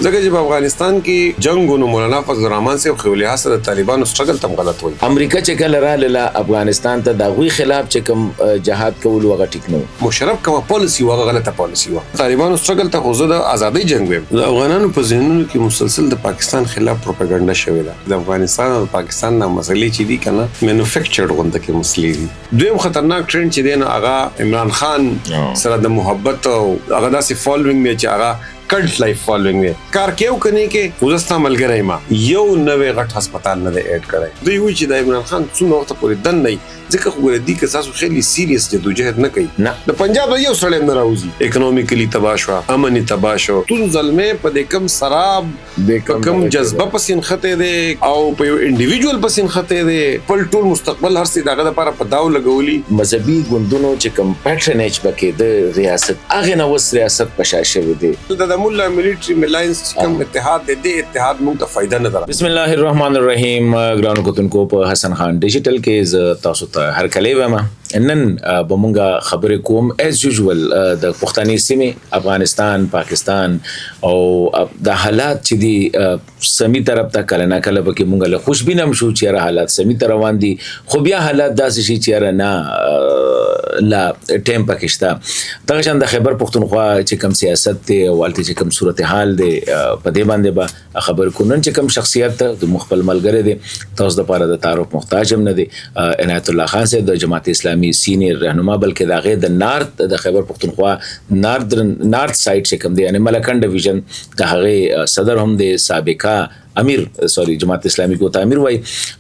ځکه چې په افغانستان کې جنگ نو مولانا فضل الرحمن صاحب خو له حاصل طالبانو سټرګل تم غلط وای. امریکا چې کله رااله افغانستان ته د غوي خلاف چې کوم جهاد کول وغه ټیک نو مشرف کومه پالیسی وغه غلطه پالیسی و. طالبانو سټرګل ته خو د ازادۍ جنگ ویم. د افغانانو په ذهنونو کې مسلسل د پاکستان خلاف پروپاګاندا شوې ده. د افغانستان او پاکستان نه مسلې چې دي کنه مینوفیکچرډ غونډه کې مسلې دي. دویم خطرناک ټرند چې دی نو هغه عمران خان سره د محبت او هغه داسې فالوینګ دی چې هغه کلټ لایف فالوینګ دی. کار کېو کني کې وزستا ملګری ما یو نوې غټ هسپتال نه دی اډ کړی. دوی وی چې د عمران خان څومره وخت پورې دن نه ځکه خو ګورې دي که تاسو خېلی سیریس جدوجہد نه کوي. د پنجاب یو سړی نه راوځي اکونومیکلی تباہ شو امنی تباہ شو ټول ظلمه په دې کم سراب د کم جذبه پسین خته دي او په یو انډیویډوال پسین خته دي په ټول مستقبل هر څه دغه لپاره په داو لګولي. مذهبي ګوندونو چې کوم پیټرنیج بکې د ریاست اغه نو وس ریاست پشاشه دي د مولا ملټری ملاینس کوم اتحاد دې اتحاد موږ ته فائدہ نه درا. بسم الله الرحمن الرحیم. ګرانو کوتونکو په حسن خان ډیجیټل کې تاسو ته هر کله ومه نن بمونګه خبرې کوم as usual د پښتني سیمه افغانستان پاکستان او د حالات چې دي سمي طرف ته کله نه کله به کې مونږ له خوشبینم شو چې حالات سمي طرف روان دي خو بیا حالات داسې شي چې نه لا ټیم پکشتا دغه شان د خیبر پښتونخوا چې کم سیاست دی او الته چې کم صورتحال دی په دې باندې به خبر کو نن چې کم شخصیت د مخبل ملګری دی تاسو د لپاره د تعارف محتاج هم نه دی. عنایت الله خان صاحب د جماعت اسلامي سینیئر رهنما بلکې د غیر د نارت د خیبر پښتونخوا نارت سایډ چې کوم دی یعنی ملکن ډیویژن د هغه صدر هم دی سابقا امیر جماعت اسلامي کو تعمیر وای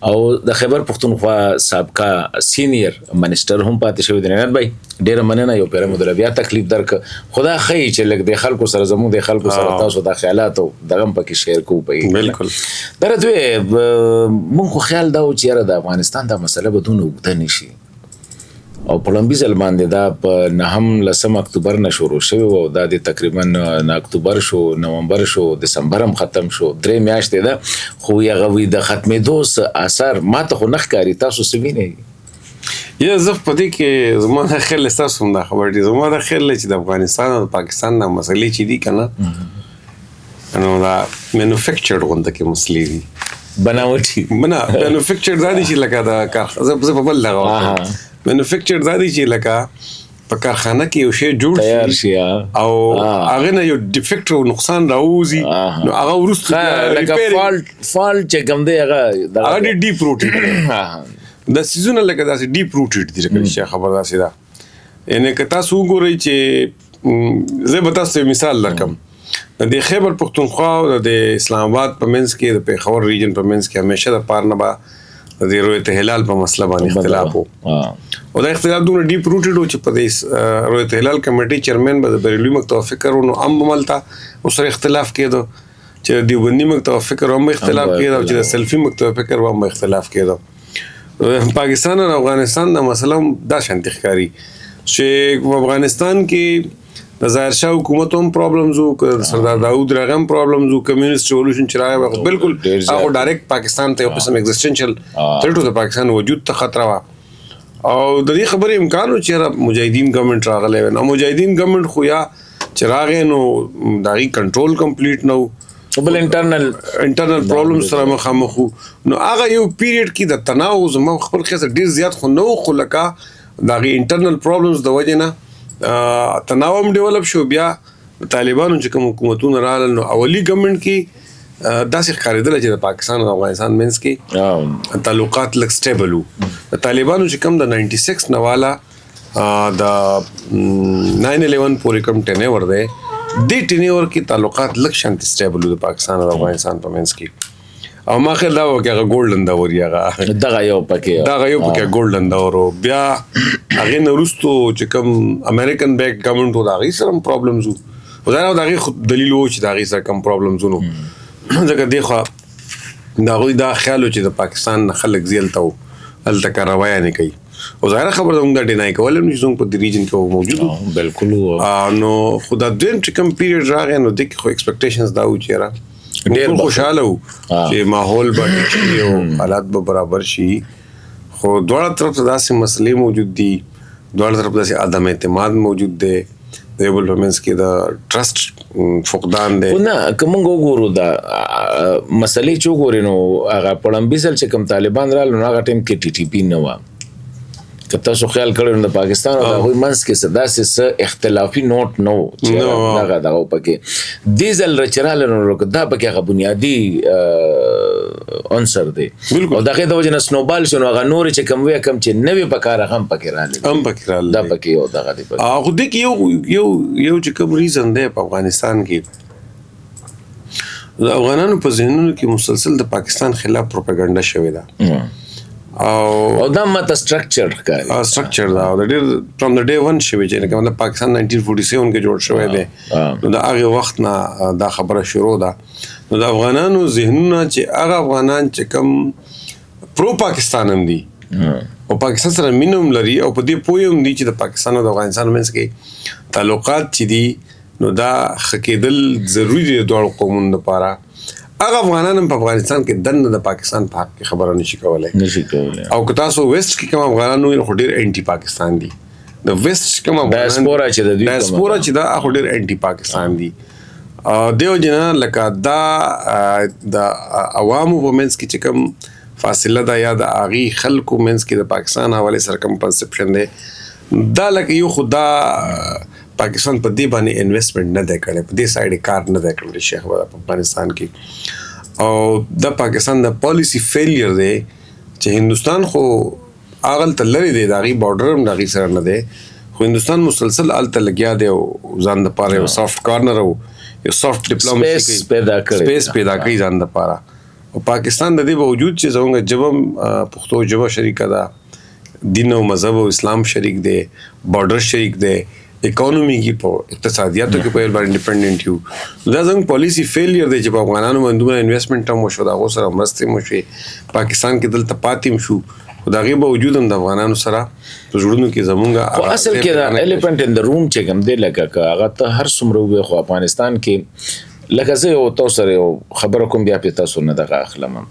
او د خیبر پښتونخوا سابقا سینیئر منسٹر هم پاتې شوی دی. نه بھائی ډیر مننه یو پیر مدل بیا تکلیف درک خدا خی چې لګ د خلکو سره زموږ د خلکو سره تاسو د خیالات او دغه پکې شیر کو پي بالکل درته مونږ خو خیال دا و چې د افغانستان د مسله بدون وګد نشي او په لمبي ځل باندې دا په 9 اکتوبر نه شروع شوی او دا د تقریبا 9 اکتوبر شو نومبر شو دسمبر هم ختم شو 3 میاشتې ده خو یا غوي د ختمېدو اثر ماته خو نخکاری تاسو سوینه یا زه په دې کې زموږ خیال تاسو هم دا خبر دي زموږ خیال چې د افغانستان او پاکستان نه مسلې چې دي کنه نو دا مینوفیکچرډ غونډه کې مسلې دي بناوټي مینوفیکچرډ دا دي چې لکه دا کار زه په بل لګاو مینوفیکچر دا دی چې لکه په کارخانه کې یو شی جوړ شي او هغه نه یو ډیفیکټ او نقصان راوځي نو هغه ورسته لکه فالټ چې کوم دی هغه ډیپ روټ د سيزونه لکه داسې ډیپ روټ دي لکه چې خبر داسې ده یعنی که تاسو وګورئ چې زه به تاسو مثال درکم د خیبر پښتونخوا او د اسلام آباد په منځ کې د پیښور ریجن په منځ کې همیشه د پارنبا د رویت هلال په مسله باندې اختلاف وو او دا اختلاف دومره ډیپ روټډ و چې په دې رویت هلال کمیټي چیرمن به د بریلوي مکتب فکر نو ام ملتا او سره اختلاف کېدو چې دیوبندي مکتب فکر هم اختلاف کېدو چې د سلفي مکتب فکر هم اختلاف کېدو. پاکستان او افغانستان د مسله دا شانتي ښکاری چې په افغانستان کې د ظاهر شاه حکومت هم پرابلمز وو سردار داود رغم پرابلمز وو کمیونست ریولوشن چې راغی بالکل هغه ډایرکټ پاکستان ته یو قسم ایگزیسټنشل تھریټ د پاکستان وجود ته خطر وا او د دې خبرې امکان و چې مجاهدین ګورنمنت راغلی نو مجاهدین ګورنمنت خو یا چې راغی نو داغي کنټرول کمپلیټ نو بل انټرنل پرابلم سره مخامخ نو هغه یو پیریډ کې د تناو زمو خپل خاص ډیر زیات خو نو خلکا داغي انټرنل پرابلمز د وجه نه تناوم ډیولپ شو. بیا طالبانو چې کوم حکومتونه راغلل نو اولی ګورنمنت کې داسې ښکارېدل چې د پاکستان او افغانستان منځ کې تعلقات لږ سټیبل وو. د طالبانو چې کوم د 96 نواله د 9/11 پورې کوم ټینور دی دې ټینور کې تعلقات لږ شانتي سټیبل وو د پاکستان او افغانستان په منځ کې او ما خیال دا و چې هغه ګولډن دور یې هغه دغه یو پکې ګولډن دور بیا هغه نورستو چې کوم امریکن بیک ګورنمنت و دا غي سره پرابلمز وو دا د هغه دلیل و چې دا غي سره کوم پرابلمز نو ځکه دی خو دا غوي دا خیال چې د پاکستان خلک زیلته الته کاروای نه کوي او ظاهر خبر دا ډینای کول نو چې په دې ریجن کې موجود بالکل نو خدا دین چې کوم پیریډ راغی نو د خو ایکسپیکټیشنز دا و چې را ډیر خوشاله وو چې ماحول باندې شي او حالات به برابر شي خو دواړه طرف ته داسې مسلې موجود دي دواړه طرف داسې عدم اعتماد موجود دی د یو بل په منځ کې د ټرسټ فقدان دی. نه که موږ وګورو دا مسلې چې وګورو نو هغه په لومبي ځل چې کوم طالبان رالو نو هغه ټایم کې ټي ټي پي نه وه. که تاسو خیال کړی نو د پاکستان او د هغوی منځ کې څه داسې څه اختلافي نوټ نه و چې دغه دغه پکې دې ځل چې راغلی نو دا پکې هغه بنیادي عنصر دی او د هغې د وجې نه سنوبال شو نو هغه نورې چې کوم وی کوم چې نوې په کار هغه هم پکې راغلی دا پکې یو دغه دی. خو دې کې یو چې کوم ریزن دی په افغانستان کې د افغانانو په ذهنونو کې مسلسل د پاکستان خلاف پروپاګاندا شوې ده او دا ماته سټرکچر ښکاري سټرکچر دا د ډېر فرام د ډے ون شوی چې کوم د پاکستان 1947 کې جوړ شوی دی نو د هغې وخت نه دا خبره شروع ده. نو د افغانانو ذهنونه چې هغه افغانان چې کوم پرو پاکستان هم دي او پاکستان سره مینه هم لري او په دې پوه هم دي چې د پاکستان او د افغانستان منځ کې تعلقات چې دي نو دا ښه کېدل ضروري دي د دواړو قومونو لپاره. هغه افغانان هم په افغانستان کې دننه د پاکستان په حق کې خبره نشي کولی او که تاسو ویسټ کې کوم افغانان وي خو ډېر انټي پاکستان دي. د ویسټ کوم ډایسپورا چې دا خو ډېر انټي پاکستان دي. دیو جنا لکه دا د عوامو په منځ کې چې کوم فاصله ده یا د هغې خلکو منځ کې د پاکستان حوالې سره کوم پرسپشن دی دا لکه یو خو دا پاکستان په دې باندې انویسټمنټ نه دی کړی په دې سایډ کار نه دی کړی شیخ په افغانستان کې او د پاکستان د پالیسی فیلیر دی چې هندوستان خو هغلته لرې دی د هغې بارډر هم د هغې سره نه دی خو هندوستان مسلسل هلته لګیا دی او ځان دپاره یو سافټ کارنر او یو سافټ ډپلوماسي سپیس پیدا کوي ځان دپاره او پاکستان د دې باوجود چې زموږ ژبه پښتو ژبه شریکه ده دین او مذهب او اسلام شریک دی بارډر شریک دی اکانومی کې په اقتصادیاتو کې په یو باندې ډیپندنټ یو دا زموږ پالیسی فیلیر دی چې په افغانانو باندې دومره انویسټمنټ هم وشو د هغو سره مرستې هم وشوې پاکستان کې دلته پاتې هم شو خو د هغې باوجود هم د افغانانو سره په زړونو کې زموږ خو اصل کې دا ایلیفنټ ان د روم چې کوم دی لکه که هغه ته هر څومره ووایې خو افغانستان کې لکه زه یو تاسو سره یو خبره کوم بیا پې تاسو نه دغه اخلم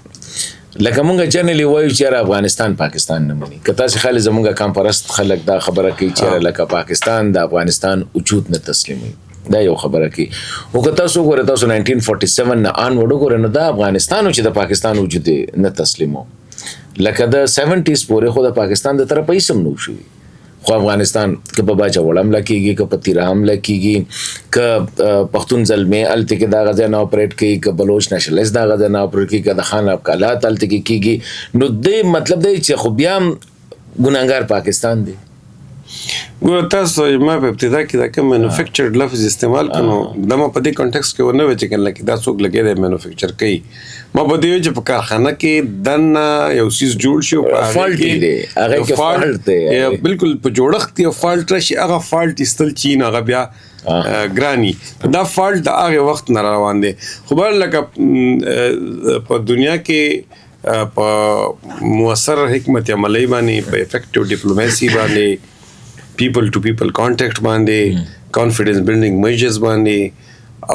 لکه مونږ جنرالي وایو چې افغانستان پاکستان نه مني که تاسې خالي زمونږ کم پرست خلک دا خبره کوي چې لکه پاکستان د افغانستان وجود نه تسلیموي دا یو خبره کوي او که تاسو وګورئ تاسو 1947 نه آنورډ وګورئ نو دا افغانستان چې د پاکستان وجود نه تسلیمو لکه د 70s پورې خو د پاکستان د طرفه هیڅ هم نه شوي خو افغانستان که په باچا وړ حمله کېږي که په تیره حمله کېږي که پښتون زلمې هلته کې دا غځای نه اپریټ کوي که بلوچ نشلیست دا غځای نه اپریټ کوي که د خان ابقالات هلته کې کېږي نو دې مطلب دی چې خو بیا هم ګناهګار پاکستان دی. ګوره تاسو ما په ابتدا کې دا کوم مینوفیکچرډ لفظ استعمال کړو دا ما په دې کانټیکس کې ونه وی چې کنه کې دا څوک لګی دی مینوفیکچر کوي ما په دې چې په کارخانه کې دنه یو سیس جوړ شي او فالټ دی هغه کې فالټ دی بالکل په جوړښت کې فالټ راشي هغه فالټ استل چین هغه بیا ګرانی دا فالټ د هغه وخت نه روان دی خو بل لکه په دنیا کې په مؤثر حکمت عملی باندې په افیکټیو ډیپلوماسي باندې people to people contact باندې confidence building measures باندې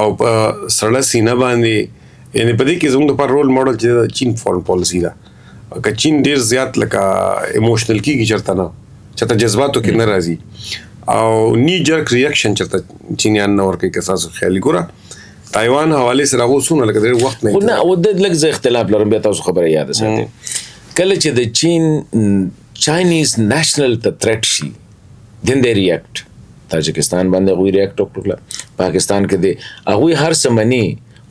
او په سړه سینه باندې یعنی په دې کې زموږ لپاره رول ماډل چې د چین فورن پالیسی ده که چین ډېر زیات لکه ایموشنل کېږي چېرته نه چېرته جذباتو کې نه راځي او نی جرک ریاکشن چېرته چینیان نه ورکوي که تاسو خیالي ګوره تایوان حوالې سره هغو څونه لکه ډېر وخت نه او د لږ زه اختلاف لرم بیا تاسو خبره یاده ساتئ کله چې د چین چاینیز نیشنل ته تھریټ شي then they react تاجکستان باندې هغوی ریاکټ وکړله پاکستان کې دی هغوی هر څه مني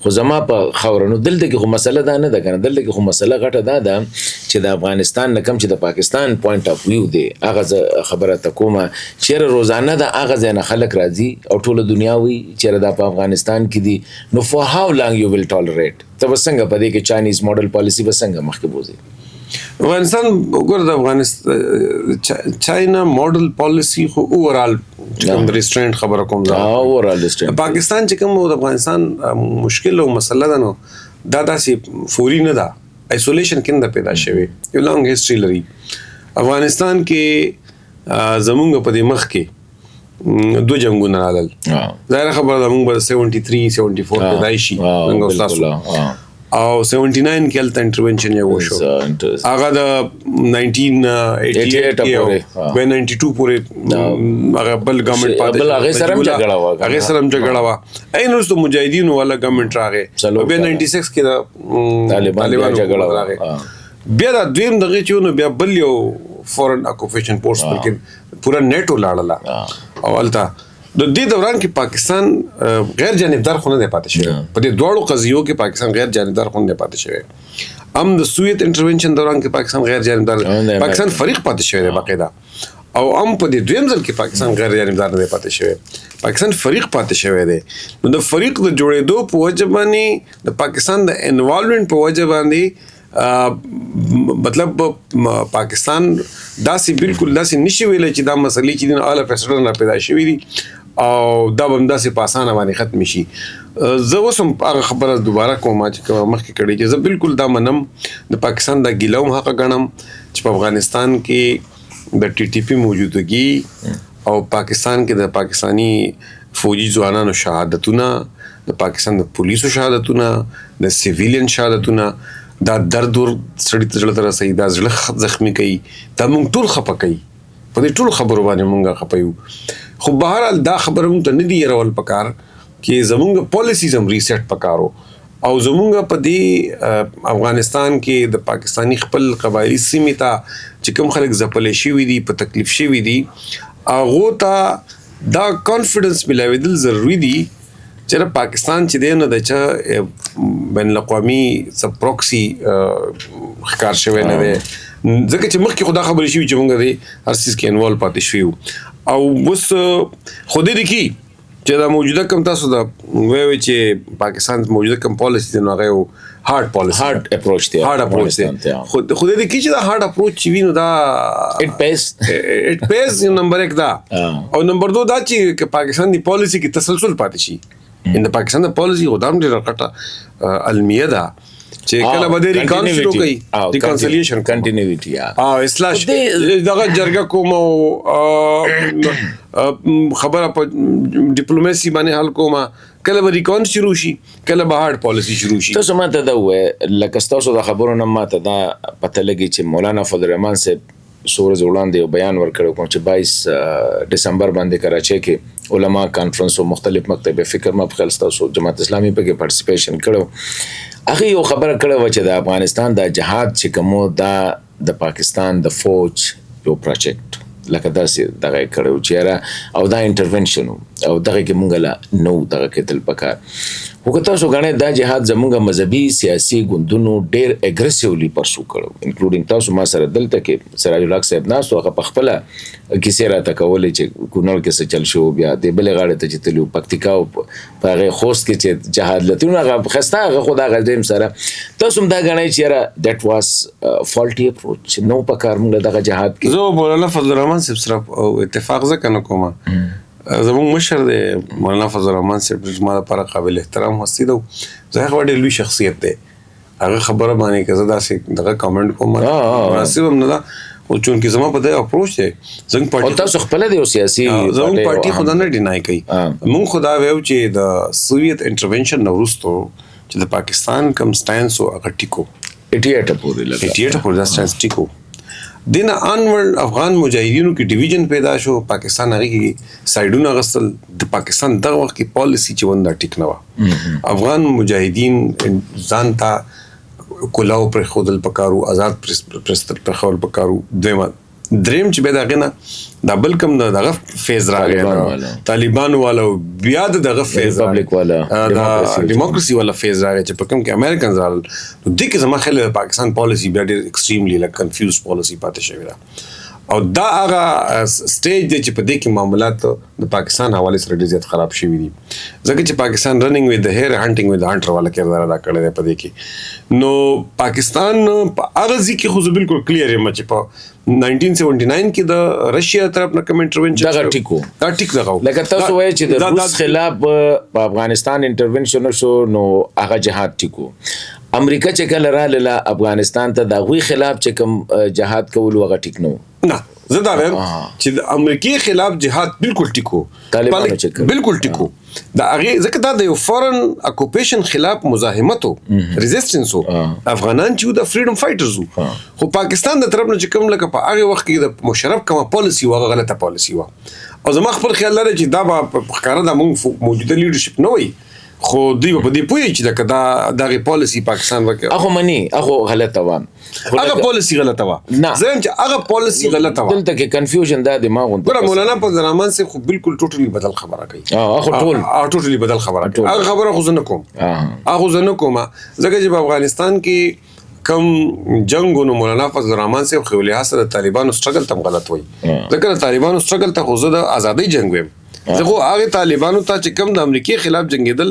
خو زما په خاورنو دلته کې خو مسله دا نه ده که نه دلته کې خو مسله غټه دا ده چې د افغانستان نه کم چې د پاکستان پوینټ اف ویو دی هغه زه خبره ته کومه چېرې روزانه د هغه ځای نه خلک راځي او ټوله دنیا وي چېرې دا په افغانستان کې دي نو for how long you will tolerate ته به څنګه په دې کې چاینیز موډل پالیسي به څنګه مخکې بوځي افغانستان وګوره د افغانستان چاینا موډل پالیسی خو اوورال ریسټرینټ خبره کوم اوورال ریسټرینټ پاکستان چې کوم د افغانستان مشکل او مسله ده نو دا داسې فوري نه ده ایسولیشن کې پیدا شوی یو لانګ هیستوري لري افغانستان کې زمونږ په دې مخ کې دو جنگونه راغلل ظاهر خبره ده موږ به 73 74 پیدای شي موږ تاسو او 79 کې هلته انټرونشن یو وشو هغه د 1988 کې او 92 پورې هغه بل ګورنمنت پاتې هغه سره جګړه وا اين وروسته مجاهدینو والا ګورنمنت راغی بیا 96 کې د طالبانو جګړه راغی بیا د دویم دغه چونو بیا بل یو فورن اکوپیشن فورس بلکې پورا نیټو لاړه او الته د دې دوران کې پاکستان غیر جانبدار خو نه پاتې شوی په دې دوړو قضیو کې پاکستان غیر جانبدار خو نه پاتې شوی هم د سوویت انټرونشن دوران کې پاکستان غیر جانبدار پاکستان فریق پاتې شوی دی باقاعده او هم په دې دویم ځل کې پاکستان غیر جانبدار نه پاتې شوی پاکستان فریق پاتې شوی دی نو د فریق د جوړېدو په وجه باندې د پاکستان د انوالومنت په وجه باندې مطلب پاکستان داسې بالکل داسې نشي ویلی چې دا مسلې چې دي اعلی فیصله نه پیدا شوي دي او دا به همداسې په اسانه باندې ختم شي زه اوس هم هغه خبره دوباره کوم چې کومه مخکې کړې چې زه بالکل دا منم د پاکستان دا ګیله هم حق ګڼم چې په افغانستان کې د ټي ټي پي موجودګي او پاکستان کې د پاکستانی فوجي ځوانانو شهادتونه د پاکستان د پولیسو شهادتونه د سیویلین شهادتونه دا درد ور سړی ته زړه ته رسوي دا زړه زخمي کوي دا موږ ټول خفه کوي په دې ټول خبرو باندې موږ خفه یو خو بهرحال دا خبره موږ ته نه دي یرول پکار چې زمونږ پالیسیز هم ریسیټ پکارو او زمونږ په دې افغانستان کې د پاکستانی خپل قبایلی سیمې ته چې کوم خلک ځپلې شوي دي په تکلیف شوي دي هغو ته دا کانفیډنس ملاوېدل ضروري دي چې پاکستان چې دی نو د چا بین الاقوامي څه پروکسي ښکار شوی نه دی ځکه چې مخکې خو دا خبرې شوي چې موږ د هر څیز کې انوالو پاتې شوي او اوس خو دې دي چې دا موجوده کوم تاسو دا وایي چې پاکستان موجوده کوم پالیسي دی نو هغه یو هارډ اپروچ دی خو دې کې چې دا هارډ اپروچ چې وي نو دا اټ پیس نمبر 1 دا او نمبر 2 دا چې پاکستان دی پالیسي کې تسلسل پاتې شي ان د پاکستان د پالیسي غدام ډېر غټه المیه ده چې کله به د ریکانسیلیشن کوي ریکانسیلیشن کنټینیوټي اصلاح دغه جرګه کوم خبره په ډیپلوماسي باندې حل کوم کله به ریکان شروع شي کله به هارد پالیسی شروع شي تاسو ماته دا وې لکه تاسو د خبرونو ماته دا پته لګي چې مولانا فضل الرحمن صاحب سورز وړاندې یو بیان ورکړو کوم چې 22 دسمبر باندې کراچۍ کې علما کانفرنس او مختلف مکتب فکر ما په خپل تاسو جماعت اسلامي په کې پارټیسیپیشن کړو هغه یو خبره کړو چې د افغانستان د جهاد چې کومو دا د پاکستان د فوج یو پروجیکټ لکه داسې دغه کړو چې او دا انټرونشن او دغه کې مونږ لا نو دغه کې تل پکار وکړه تاسو غواړئ دا جهاد زمونږ مذهبي سیاسي ګوندونو ډېر اګریسیولی پرسو کړو انکلوډینګ تاسو ما سره دلته کې سراج الحق صاحب ناس هغه په خپل کیسې راته کولې چې کونړ کې څه چل شو بیا د بلې غاړې ته چې تلو پکتیکا او په هغه خوست کې چې جهاد لته هغه خسته هغه خدا غږم سره تاسو دا غواړئ چې دیٹ واز فالټي اپروچ نو پکار موږ دغه جهاد کې زه مولانا فضل الرحمن صاحب سره اتفاق ځکه نه کوم زموږ مشر دی مولانا فضل الرحمن صاحب زما لپاره قابل احترام هستی دی زه هغه ډېر لوی شخصیت دی هغه خبره باندې که زه داسې دغه کامنټ کوم مناسب هم نه ده خو چونکې زما په دې اپروچ دی زموږ پارټي تاسو خپله دی سیاسي زموږ پارټي خو دا نه ډینای کوي موږ خو دا ویو چې د سوویت انټرونشن نه وروستو چې د پاکستان کم سټانس و هغه ټیکو 88 پورې دا سټانس ټیکو دین انورډ افغان مجاهدینو کې ډیویژن پیدا شو پاکستان هغه کې سایډونه غسل د پاکستان دغه وخت کې پالیسی چې ونده ټیک نه و افغان مجاهدین ځان ته کلاو پر خودل پکارو آزاد پرستر پر خول پکارو دریم چې به دغه نه د بل کم دغه فیز راغی طالبان والو بیا دغه فیز ریپبلیک والا ډیموکراسي والا فیز راغی چې په کوم کې امریکن رال نو د کې زما خل پاکستان پالیسی بیا ډېر ایکستریملی لک کنفیوز پالیسی پاتې شوی دا او دا هغه سټیج دی چې په دې کې معاملات د پاکستان حواله سره ډېر زیات خراب شوي دي ځکه چې پاکستان رننګ وذ د هیر هانټینګ وذ د هانټر والا کردار ادا کړی دی په دې کې نو پاکستان په هغه ځای کې خو بالکل کلیر یم چې په 1979 کې د رشیا طرف نه کوم انټرونشن دا ټیکو دغه لکه تاسو وایي چې د روس خلاف په افغانستان انټرونشن شو نو هغه جهاد ټیکو امریکا چې کله رااله افغانستان ته د غوي خلاف چې کوم جهاد کول هغه ټیک نو نه زه دا وایم چې د امریکای خلاف جهاد بالکل ټیکو طالبانو چې بالکل ټیکو دا هغه ځکه دا د یو فورن اکوپیشن خلاف مزاحمت ریزिस्टेंस افغانان چې د فریډم فایټرز خو پاکستان د طرف نه چې کوم لکه په هغه وخت کې د مشرف کومه پالیسی و غلطه پالیسی و او زما خپل خیال لري چې دا به ښکاره د موږ موجوده لیډرشپ نه وي خو دوی په دې پوهیږي چې دا دغه پالیسی پاکستان وکړي هغه مني هغه غلطه و هغه پالیسی غلطه و زم چې هغه پالیسی غلطه و دلته کې کنفیوژن دا دماغ ګوره مولانا فضل الرحمن سے خو بالکل ټوټلی بدل خبره کوي هغه ټوټلی بدل خبره کوي هغه خبره خو زه نه کوم ځکه چې په افغانستان کې کم جنگونو مولانا فضل الرحمن سے خو له حاصل طالبانو سټرګل تم غلط وای ځکه طالبانو سټرګل ته خو زه د ازادي جنگ ویم زه خو هغه طالبانو ته چې کم د امریکای خلاف جنگیدل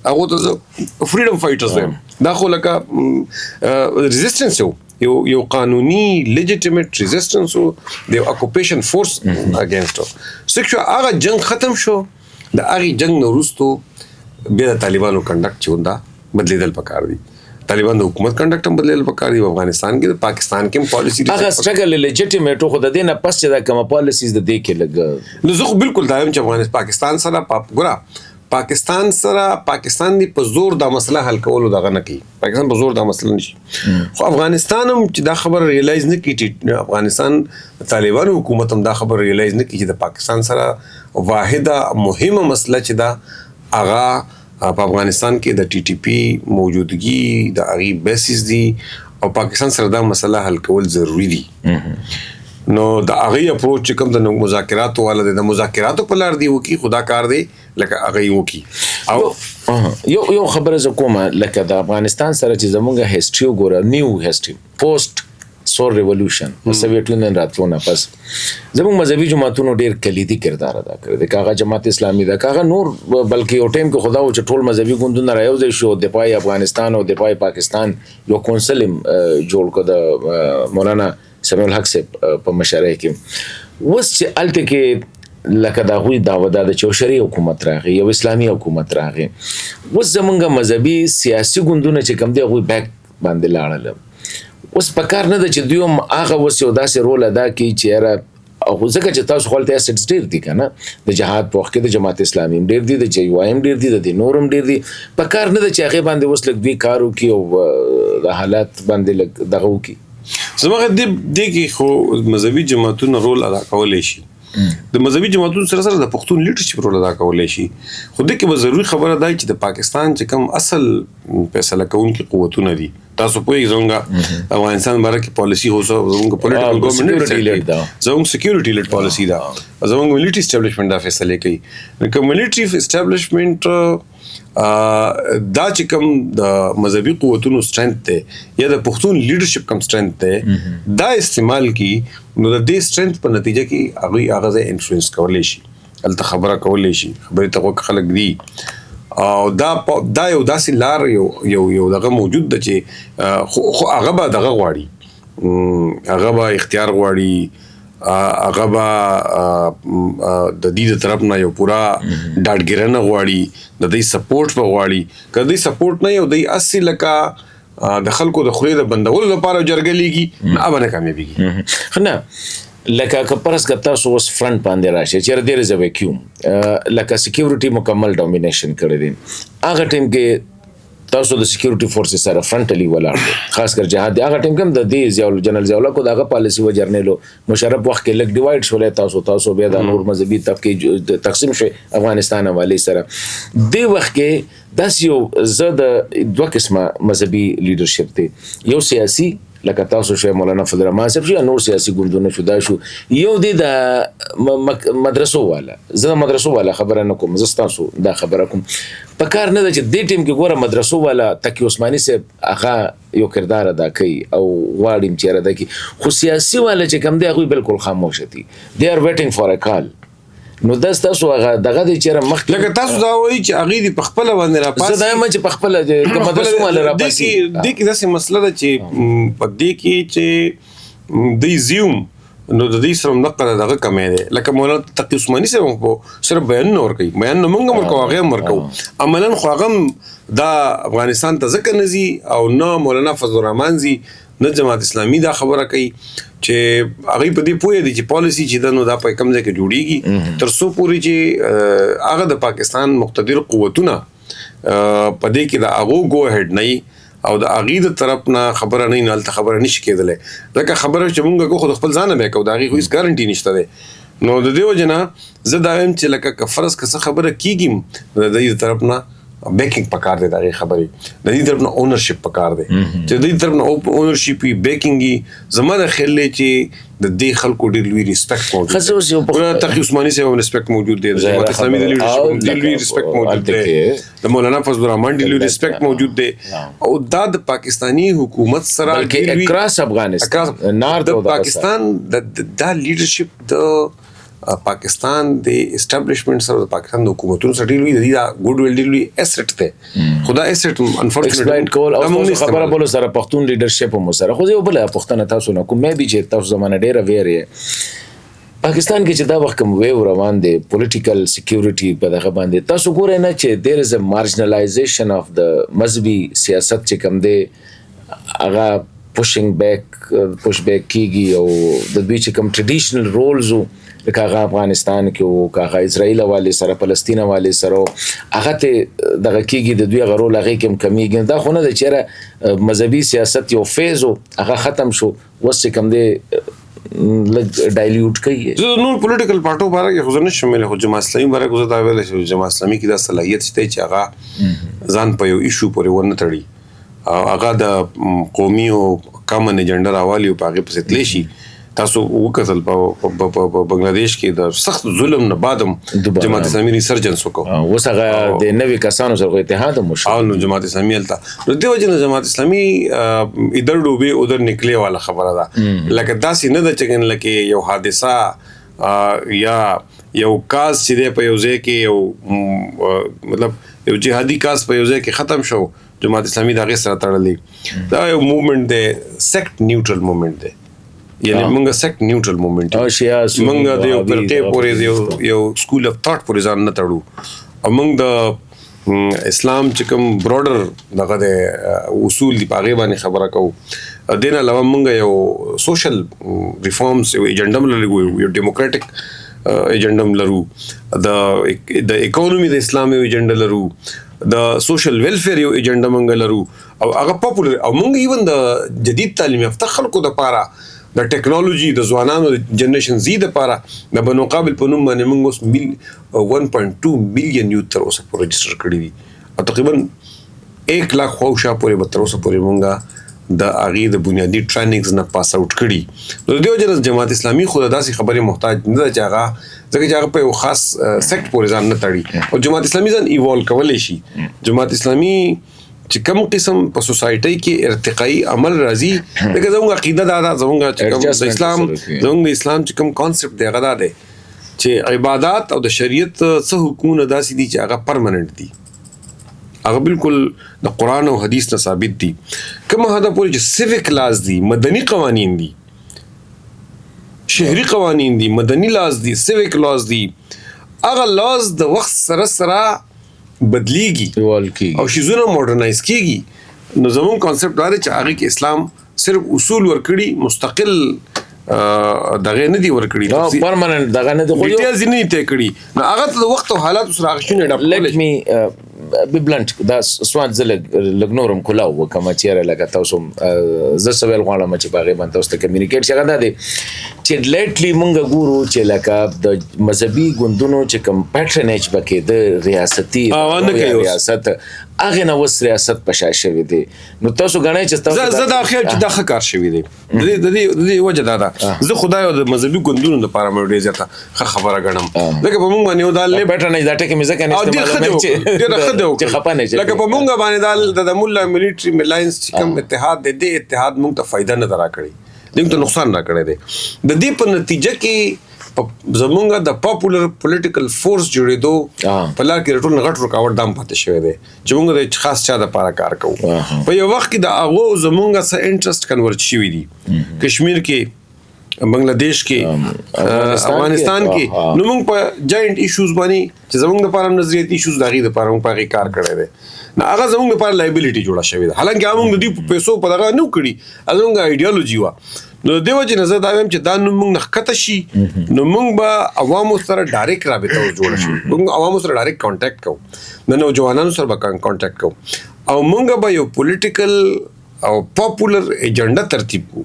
هغه ته فریډم فایټرز ویم دا خو لکه ریزिस्टेंस یو قانوني لیجیټیمیټ ریزिस्टेंस د اکوپیشن فورس اگینسټ سکشو هغه جنگ ختم شو د هغه جنگ وروسته بیا د طالبانو کنډکټ چوندا بدلیدل پکار دي طالبان د حکومت کنډکټ هم بدلیدل پکار دي افغانستان کې پاکستان کې پالیسی هغه سټرګل لیجیټیمیټ خو د دې نه پس چې دا کومه پالیسیز د دې کې لګ نو زه بالکل دایم چې افغانستان پاکستان سره پاکستان دی په زور دا مسله حل کولو دغه نه کوي پاکستان په زور دا مسله نشي خو افغانستان هم چې دا خبر ریلایز نه کیږي افغانستان طالبان حکومت هم دا خبر ریلایز نه کیږي چې د پاکستان سره واحده مهمه مسله چې دا هغه په افغانستان کې د ټي ټي پی موجودګي د هغه بیسز دي او پاکستان سره دا مسله حل کول ضروری دي نو د هغه اپروچ کوم د مذاکراتو والا د مذاکراتو په لار دی وکي خدا کار دی لکه هغه وکي او یو خبره ز کومه لکه د افغانستان سره چې زمونږه هیستوري وګوره نیو هیستوري پوسټ سور ریولوشن سوویت یونین راتلو نه پس زموږ مذهبي جماعتونو ډیر کلیدي کردار ادا کړی د کاغه جماعت اسلامي دا کاغه نور بلکې یو ټیم کې خدا او ټول مذهبي ګوندونه رايوځي شو د پای افغانستان او د پای پاکستان یو کونسل جوړ کړ د مولانا سمیع الحق سے په مشره کې وس چې الته کې لکه دا غوي داودا د چوشري حکومت راغی یو اسلامي حکومت راغی وس زمونږ مذهبي سیاسي ګوندونه چې کوم دی غوي بیک باندې لاړل اوس پکار نه د چې دوی هغه وسو داسې رول ادا کوي چې را او ځکه چې تاسو خپل ته اسټس ډیر دي کنه د جهاد په وخت کې د جماعت اسلامي ډیر دي د جیوایم ډیر دي د نورم ډیر دي پکار نه د چې هغه باندې وس لګ دوی کارو کوي او د حالات باندې لګ دغه کوي زموږ د کې خو مذهبي جماعتونو رول ادا کولای شي د مذهبي جماعتونو سره د پښتون لیډرشپ رول ادا کولای شي خو د کې به ضروري خبره ده چې د پاکستان چې کوم اصل فیصله کوونکي قوتونه دي تاسو په زونګه افغانستان باندې کې پالیسی هو زموږ پولیټیکل ګورنمنت زموږ سکیورټي لیډ پالیسی دا زموږ ملټری اسټابلیشمنت دا فیصله کوي نو ملټری اسټابلیشمنت دا چې کوم د مذهبي قوتونو سټرنث ته یا د پښتون لیډرشپ کوم سټرنث ته دا استعمال کی نو د دې سټرنث په نتیجه کې هغه انفلوئنس کولای شي الته خبره کولای شي خبرې ته خلک دی او دا یو داسې لار یو دغه موجود ده چې خو هغه به دغه غواړي هغه به اختیار غواړي هغه به د دې طرف نه یو پورا ډاډګیرنه غواړي د دې سپورټ په غواړي کله سپورټ نه یو د اصلي لکه د خلکو د خوري د بندولو لپاره جرګلیږي نه به کامیابیږي خنه لکه کپرس کتا سوس فرنٹ باندې راشي چې ډېر زوي کیوم لکه سکیورټي مکمل ډومینیشن کړی دي هغه ټیم کې تاسو د سکیورټي فورسز سره فرنټلی ولاړ خاص کر جهاد هغه ټیم کوم د دې زیول جنرال زیول کو دغه پالیسی و جرنیلو مشرف وخت کې لګ ډیوایډ شولې تاسو بیا د نور مذهبي طبقه تقسیم شي افغانستان حواله سره د وخت کې داس یو زده دوه قسمه مذهبي لیډرشپ دی یو سیاسي لکه تاسو شوی مولانا فضل الرحمن صاحب شو نور سیاسي ګوندونه شو دا شو یو دی د مدرسو والا زه مدرسو والا خبره نه کوم زه تاسو دا خبره کوم په کار نه چې دې ټیم کې ګوره مدرسو والا تقی عثماني صاحب هغه یو کردار ادا کوي او واړم چې ادا کوي خو سیاسي والا چې کوم دی هغه بالکل خاموش دي they are waiting for a call نو داس تاسو هغه دغه د چیرې مخ لکه تاسو دا وایي چې هغه دی په خپل باندې را پاسي زه دا ما چې په خپل د مدرسو والا را پاسي د کې داسې مسله ده چې په دې کې چې د زیوم نو د دې سره نقره دغه کمې ده لکه مولانا تقی عثماني سره په صرف بیان نور کوي بیان موږ مرکو هغه مرکو عملاً خو هغه دا افغانستان ته ځکه نزي او نه مولانا فضل الرحمن زي نه جماعت اسلامي دا خبره کوي چې هغه په دې پوهه دي چې پالیسی چې دنو دا په کوم ځای کې جوړیږي تر څو پورې چې هغه د پاکستان مقتدر قوتونه په دې کې دا هغه گو هډ نه او د اغید طرف نه خبره نه نالته خبره نشي کېدله لکه خبره چې مونږ کو خود خپل ځان به کو دا غي هیڅ ګارانټي نشته ده نو د دې وجنه زه دا وایم چې لکه فرض کسه خبره کیږي د دې طرف نه بیکینګ پکار دی دا خبرې د دې طرف نه اونرشپ پکار دی چې د دې طرف نه اونرشپ بیکینګ زموږ خیال چې د دې خلکو ډېر لوی ریسپیکټ موجود دی تقی عثماني سره ریسپیکټ موجود دی جماعت اسلامي د لوی ریسپیکټ موجود دی د مولانا فضل الرحمن د لوی ریسپیکټ موجود دی او د پاکستانی حکومت سره بلکې اکراس افغانستان د پاکستان د لیډرشپ د پاکستان د اسټابلیشمنت سره د پاکستان د حکومتونو سره ډیل وی د ګډ ویل ډیل وی ایسټ ته خدا ایسټ انفورچونټلی کول او خبره بوله سره پښتون لیډرشپ مو سره خو یو بل پښتنه تاسو نه کوم مې بي چې تاسو زمانه ډیره ویری پاکستان کې چې دا وخت کوم ویو روان دي پولیټیکل سکیورټي په دغه باندې تاسو ګورئ نه چې دیر از ا مارجنلایزیشن اف د مذهبي سیاست چې کوم دی هغه push back کیږي او د دوی چې کوم ټریډیشنل رولز لکه هغه افغانستان کې او هغه اسرائیل والے سره فلسطین والے سره هغه ته دغه کېږي د دوی هغه رول هغه کم کمیږي دا خو نه د چیرې مذهبي سیاست یو فیز هغه ختم شو وس کم دی لګ ډایلیوټ کوي نور پولیټیکل پارټو باره خو نه شامل هو جماعت اسلامي باره خو دا ویل چې جماعت اسلامي کې دا صلاحیت شته چې هغه ځان په یو ایشو پورې ونه تړي هغه د قومي او کامن ایجنډا راوالي په هغه پسې تللی شي تاسو وکتل په بنگلاديش کې د سخت ظلم نه بعدم جماعت اسلامي ریسرجنس وکړ اوس هغه د نوې کسانو سره اتحاد مو شو او جماعت اسلامي التا نو دیو جن جماعت اسلامي ادھر ډوبه ادھر نکلے والا خبره ده لکه داسې نه د چګن لکه یو حادثه یا یو کاز چې په یو ځای کې یو مطلب یو جهادي کاز په یو ځای کې ختم شو جماعت اسلامي دا غي سره تړلې دا یو موومېنټ دی سیکټ نیوټرل موومېنٹ دی یعنی مونږه سیکټ نیوټرل موومېنټ مونږه د یو فرقې پورې یو سکول اف ثاټ پورې ځان نه تړو او مونږ د اسلام چې کوم براډر دغه د اصول دی پاغه باندې خبره کوو دین علاوه مونږ یو سوشل ریفارمز یو ایجنډم لرو یو ډیموکراټک ایجنډم لرو د اکانومي د اسلام یو ایجنډا لرو د سوشل ویلفیر یو ایجنډا مونږ لرو او هغه پاپولر او مونږ ایون د جدید تعلیم یافته خلکو د پاره د ټیکنالوژي د ځوانانو جنریشن زی د پاره د بنو قابل په نوم باندې موږ اوس 1.2 مليون یوت تر اوسه پورې رجسټر کړی دي او تقریبا 1 لک خوشا پورې تر اوسه پورې مونږه د اغي د بنیادی ټریننګز نه پاس اوټ کړي نو دیو جن جماعت اسلامي خود داسې خبرې محتاج نه چاغه ځکه چې هغه په یو خاص سیکټ پورې ځان نه تړي او جماعت اسلامي ځان ایوالو کولای شي جماعت اسلامي چې کوم قسم په سوسایټي کې ارتقائي عمل راځي لکه زموږ عقیده دا زموږ چې کوم د اسلام زموږ اسلام چې کوم کانسپټ دی غدا دی چې عبادت او د شریعت څخه حکومت داسې دي چې هغه پرمننت دي هغه بالکل د قران او حدیث نه ثابت دي کوم هدا پورې چې سیویک لاز دي مدني قوانین دي شهري قوانین دي مدني لاز دي سیویک لاز دي هغه لاز د وخت سره سره بدلیږي او شیزونه ماډرنایز کیږي نو زمون کانسپټ دا چې هغه کې اسلام صرف اصول ورکړي مستقل دغه نه دی ورکړي نو پرمننت دغه نه دی خو ډیټیلز نه ته کړي نو هغه د وخت او حالات سره هغه شنه ډاپ لیټ می بی بلنت دا سواد لګنورم کولاو وکما چیرې لګا تاسو ز سوال غواړم چې باغې باندې تاسو ته کمیونیکیټ څنګه ده چې لیټلی مونږ ګورو چې لکه د مذهبي ګوندونو چې کوم پیټرنیج بکې د ریاستي ریاست هغه نو وس ریاست پشا شوی دی نو تاسو غنئ چې تاسو زه دا خیال چې دا ښه کار شوی دی د وجه دا زه خدای او د مذهبي ګوندونو د پاره مې ډېر زیاته خبره غنم لکه په مونږ باندې یو دا پیټرنیج دا ټکه مې ځکه نه استعمال چې خپانه لکه په مونږ باندې د مولا ملټری لاینز چې کوم اتحاد د اتحاد مونږ ته فائدہ نه درا کړی دغه ته نقصان را کړی دی د دې په نتیجه کې زمونږ د پاپولر پولیټیکل فورس جوړېدو په لار کې ټول غټ رکاوټ دام پاتې شوی دی چې موږ د خاص چا د پاره کار کوو په یو وخت کې د هغه زمونږ سره انټرست کنورټ شوی دی کشمیر کې بنگلاديش کې افغانستان کې نو موږ په جاینټ ایشوز باندې چې زموږ لپاره نظریاتي ایشوز دغه لپاره موږ په کار کړی دی نو هغه زموږ لپاره لایبیلیټي جوړه شوې ده حالانکه موږ د دې پیسو په دغه نه کړی زموږ ایډیالوژي وا نو دیو چې نظر دا ویم چې دا نو موږ نخکته شي نو موږ به عوامو سره ډایرکټ رابطه جوړ شي موږ عوامو سره ډایرکټ کانټیکټ کوو د نوجوانانو سره به کانټیکټ کوو او موږ به یو پولیټیکل او پاپولر ایجنډا ترتیب کوو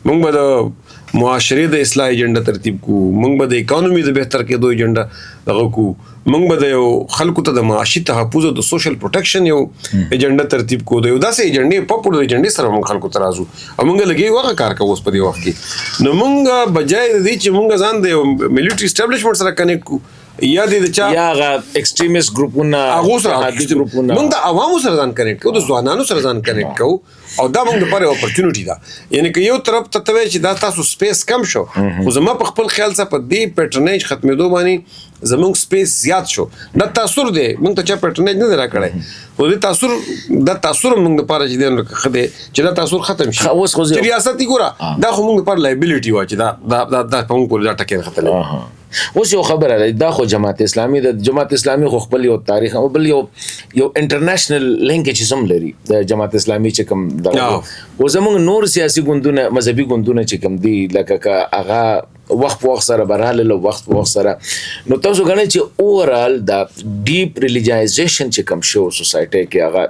موږ به د معاشري د اصلاح ایجنډا ترتیب کو موږ به د اکانومي د بهتر کېدو ایجنډا دغه کو موږ به د یو خلکو ته د معاشي تحفظ او د سوشل پروټیکشن یو ایجنډا ترتیب کو د یو داسې ایجنډې پاپولر ایجنډې سره موږ خلکو ته راځو او موږ لګي وغه کار کوو اوس په دې وخت کې نو موږ بجای د دې چې موږ ځان د ملټری اسټابلیشمنت سره کنیکټ کو یا د چا یا ایکستریمیست ګروپونه هغه سره موږ د عوامو سره ځان کنیکټ کوو د ځوانانو سره ځان کنیکټ کوو او دا موږ لپاره یو اپورتونټی ده یعنی که یو طرف ته توی چې دا تاسو سپیس کم شو خو زما په خپل خیال سره په دې پیټرنیج ختمېدو باندې زموږ سپیس زیات شو دا تاثیر دی موږ ته چا پیټرنیج نه راکړی خو دا تاثیر موږ لپاره چې دی خدای چې دا تاثیر ختم شي چې ریاست ګوره دا خو موږ لپاره لایبیلیټي و چې دا په موږ پورې دا ټکی راختلی اوس یو خبره ده دا خو جماعت اسلامي د جماعت اسلامي خو خپل یو تاریخ او بل یو انټرنیشنل لینکیج هم لري د جماعت اسلامي چې کوم دا او زموږ نور سیاسي ګوندونه مذهبي ګوندونه چې کوم دي لکه هغه وخت سره براله وخت سره نو تاسو غواړئ چې اوورال دا ډیپ ریلیجایزیشن چې کوم شو سوسایټي کې هغه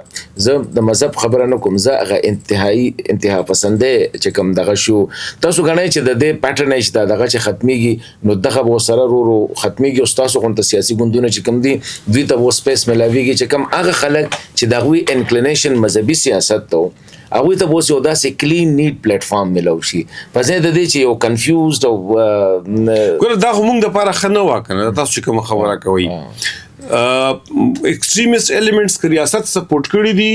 زه د مذهب خبره نه کوم زه هغه انتها پسندې چې کوم دغه شو تاسو غواړئ چې د دې پیټرنیج دا دغه چې ختميږي نو دغه به سره ورو ختميږي او تاسو کوم سیاسي ګوندونه چې کوم دي دوی ته و سپیس ملاويږي چې کوم هغه خلک چې دغوی انکلینیشن مذهبي سیاست ته هغه ته بوس یو داسې کلین نیټ پلیټ فارم ملو شي په ځای د دې چې یو کنفیوزډ او ګوره دا خو موږ د لپاره ښه نه واکنه تاسو چې کوم خبره کوي ایکستریمیست ایلیمنټس که ریاست سپورټ کړي دي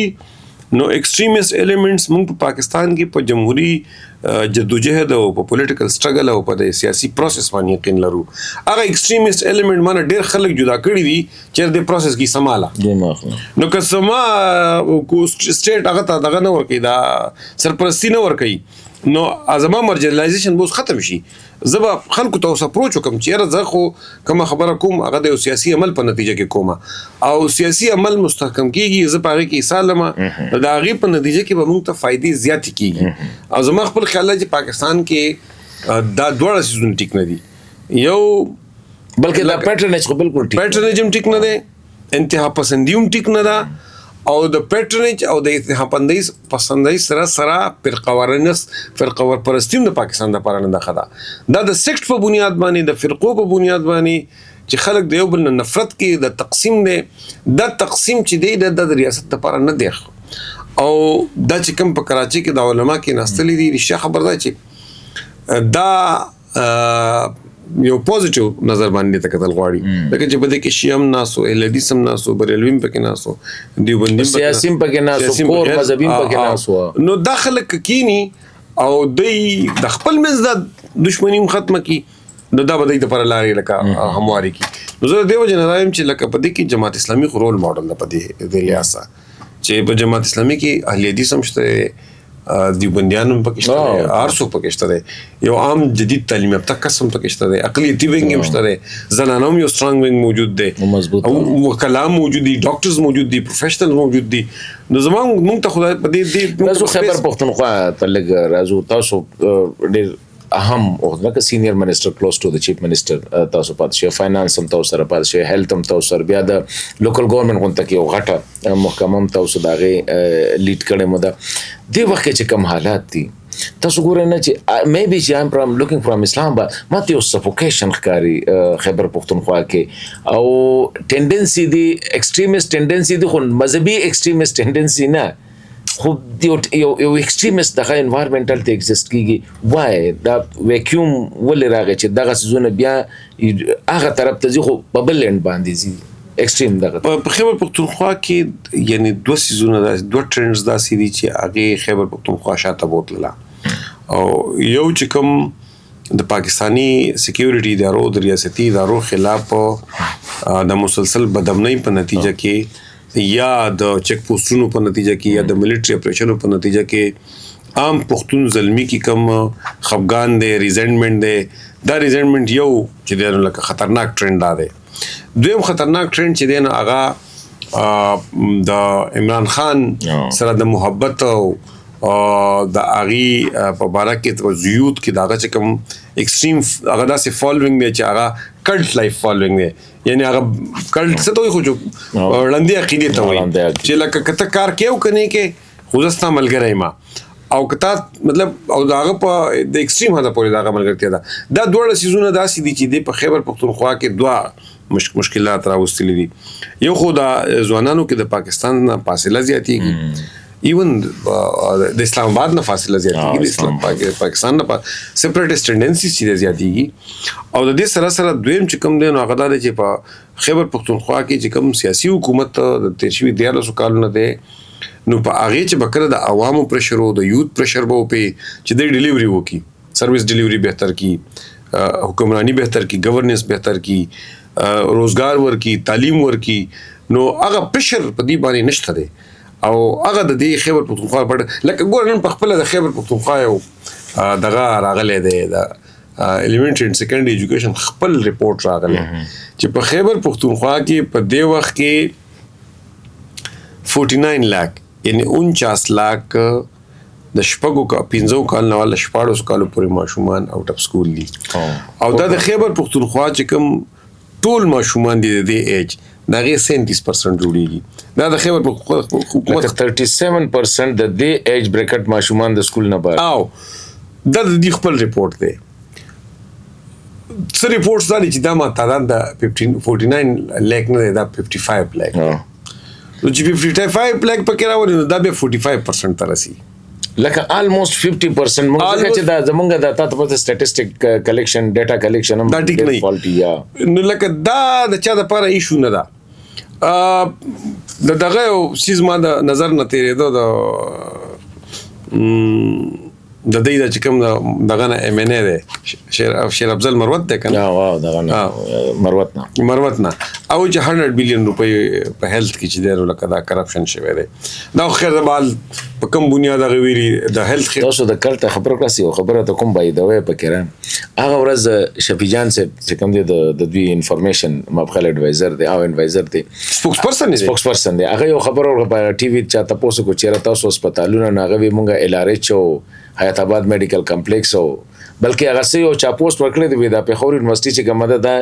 نو ایکستریمیست ایلیمنټس موږ په پاکستان کې په جمهوریت جدوجہد او په پولیټیکل سټرګل او په سیاسي پروسس باندې یقین لرو هغه ایکستریمیست ایلیمنټ باندې ډېر خلک جدا کړي دي چې د پروسس کې سماله نو که سما کو سټیټ هغه ته دغه نه ورکي دا سرپرستی نه ورکي نو ازما مارجنالایزیشن بوس ختم شي زبا خلکو ته اوس اپروچ کوم چې زه خو کوم خبره کوم هغه د سیاسي عمل په نتیجه کې کومه او سیاسي عمل مستحکم کیږي زه پاره کې سالمه د هغه په نتیجه کې به موږ ته فائدې زیات کیږي او زما خپل خیال چې پاکستان کې دا دوه سيزون ټیک نه دي یو بلکې دا پیټرنیج خو بالکل ټیک پیټرنیج هم ټیک نه دی انتها پسندي هم ټیک نه ده او د پیټرنیج او د انتها پسندۍ سره فرقه پرستیم د پاکستان لپاره نه ده دا د سیکټ په بنیاد باندې د فرقو په بنیاد باندې چې خلک د یو بل نفرت کې د تقسیم دی دا تقسیم چې دی د ریاست لپاره نه دی او دا چې کوم په کراچي کې د علما کې ناستلي دي رښتیا خبر ده چې دا یو پوزټیو نظر باندې تکتل غواړي لکه چې بده کې شیام ناسو الحدیث هم ناسو بریلویم پکې ناسو دیوبندیم سیاسي پکې ناسو کور مذهبي پکې ناسو نو داخله کینی او د خپل منځ د دښمنی ختمه کی نو دا بده د پر لاري لکه همواري کی نو زه دیو جنرایم چې لکه پدې کې جماعت اسلامي خو رول ماډل ده پدې د لیاسا چې په جماعت اسلامي کې اهل حدیث هم شته دیوبندیان هم پکې شته ارسو پکې شته یو عام جدید تعلیم یافته قسم پکې شته اقلیتی وینګ هم شته زنانو یو سترونګ وینګ موجود دی او کلام موجود دي ډاکټرز موجود دي پروفیشنل موجود دي نو زموږ موږ ته خدای په دې تاسو خبر پښتونخوا ته لګ راځو تاسو ډېر اهم او لکه سینیئر منسٹر کلوز ټو د چیف منسٹر تاسو پات شي فاینانس هم تاسو سره پات شي هیلث هم تاسو سره بیا د لوکل ګورنمنت غونډه کې یو غټه محکمه هم تاسو داغه لیډ کړي مو دا د وخت چې کوم حالات دي تاسو ګورئ نه چې میبي چې ایم فرام لوکینګ فرام اسلام آباد ماته یو سفوکیشن ښکاري خیبر پښتونخوا کې او ټینډنسي دی ایکستریمیست ټینډنسي دی خو مذهبي ایکستریمیست ټینډنسي نه خو یو ایکستریمیست دغه انوایرمنټل ته ایگزیست کیږي وای دا ویکیوم ولې راغی چې دغه سيزونه بیا هغه طرف ته ځي خو په بل لند باندې ځي ایکستریم دغه په خیبر پښتونخوا کې یعنی دوه سيزونه دوه ټرندز داسې دي چې هغه خیبر پښتونخوا شاته بوتله او یو چې کوم د پاکستانی سکیورټي ادارو د ریاستي ادارو خلاف د مسلسل بدامنۍ په نتیجه کې یا د چیک پوسټونو په نتیجه کې یا د ملټری اپریشنونو په نتیجه کې عام پښتون زلمی کی کم خفغان دی ریزنټمنت دی دا ریزنټمنت یو چې دی لکه خطرناک ټرند دی. دویم خطرناک ټرند چې دی نو هغه د عمران خان سره د محبت او د اغي په باره کې زیوت کې داغه چې کوم ایکستریم هغه داسې فالوینګ دی چې هغه کلټ لایف فالوینګ دی یعنی هغه کلټ څه ته وایي خو چې وړاندې عقیدې ته وایي چې لکه کته کار کې او کني کې خو زستا ملګری ما او کتا مطلب او داغه په د ایکستریم هدا پورې داغه ملګرتیا ده. دا دوړ سيزونه داسې دي چې د په خیبر پختونخوا کې دوه مشکلات راوستلې دي. یو خو دا ځوانانو کې د پاکستان نه فاصله زیاتېږي ایون د اسلام آباد نه فاصله زیاتېږي د اسلام پاکستان نه سپریټست ټینډنسیز چې زیاتېږي او د دې سره سره دویم چې کوم دی نو هغه دا دی چې په خیبر پختونخوا کې چې کوم سیاسي حکومت د تیرشوي 13 کالونو دی نو په هغه چې بکره د عوامو پریشر او د یوت پریشر به په چې د ډیلیوري وکي سرویس ډیلیوري بهتر کی حکمرانی بهتر کی گورننس بهتر کی روزګار ورکی تعلیم ورکی نو هغه پریشر په دې باندې نشته دی او هغه د دې خیبر پختونخوا په لکه ګورنن په خپل د خیبر پختونخوا یو دغه راغلی دی د ایلیمنټری اینڈ سیکنډري ایجوکیشن خپل ریپورت راغلی چې په خیبر پختونخوا کې په دې وخت کې 49 लाख یعنی 49 लाख د شپږو کا 15 کال نه ول 14 کالو پورې ماشومان اوټ اف سکول دي او دا د خیبر پختونخوا چې کوم ټول ماشومان دي د ایج دا غي 37% جوړیږي دا د خیبر پختونخوا حکومت 37% د دې ایج بریکټ ماشومان د سکول نه بار او دا د دې خپل ریپورت دی. څه ریپورټس دا چې دا ما تعداد د 49 लाख نه دا 55 लाख نو چې 55 लाख پکې راوړي نو دا به 45% ته رسي لکه almost 50% موږ چې دا زمونږ د تاسو په سټټیسټیک کلیکشن ډیټا کلیکشن هم دا ټیک نه فالټي یا نو لکه دا د چا د لپاره ایشو نه ده دغه سیز ما د نظر نه تیرېدو د دې د چې کوم دغه نه ام ان ای دی شیر افضل مروت دی کنه واو دغه مروت نه او چې 100 بلین روپۍ په هیلث کې چې دی لکه دا کرپشن شوی دی دا خیر د بال په کوم بنیاد غویری د هیلث تاسو د کلټ خبرو کړئ او خبره ته کوم بای دا وای پکې هغه ورځ شفیع جان چې کوم دی د دوی انفارمیشن مبخل اډوایزر دی او انوایزر دی سپوکس پرسن دی هغه یو خبرو په ټي وي چا تاسو کو چیرې تاسو هسپتالونو نه غوي مونږه ال ار ایچ او حیات آباد میډیکل کمپلیکس او بلکې هغه سه یو چا پوسټ ورکړی دی د پیښور یونیورسيټي چې کومه ده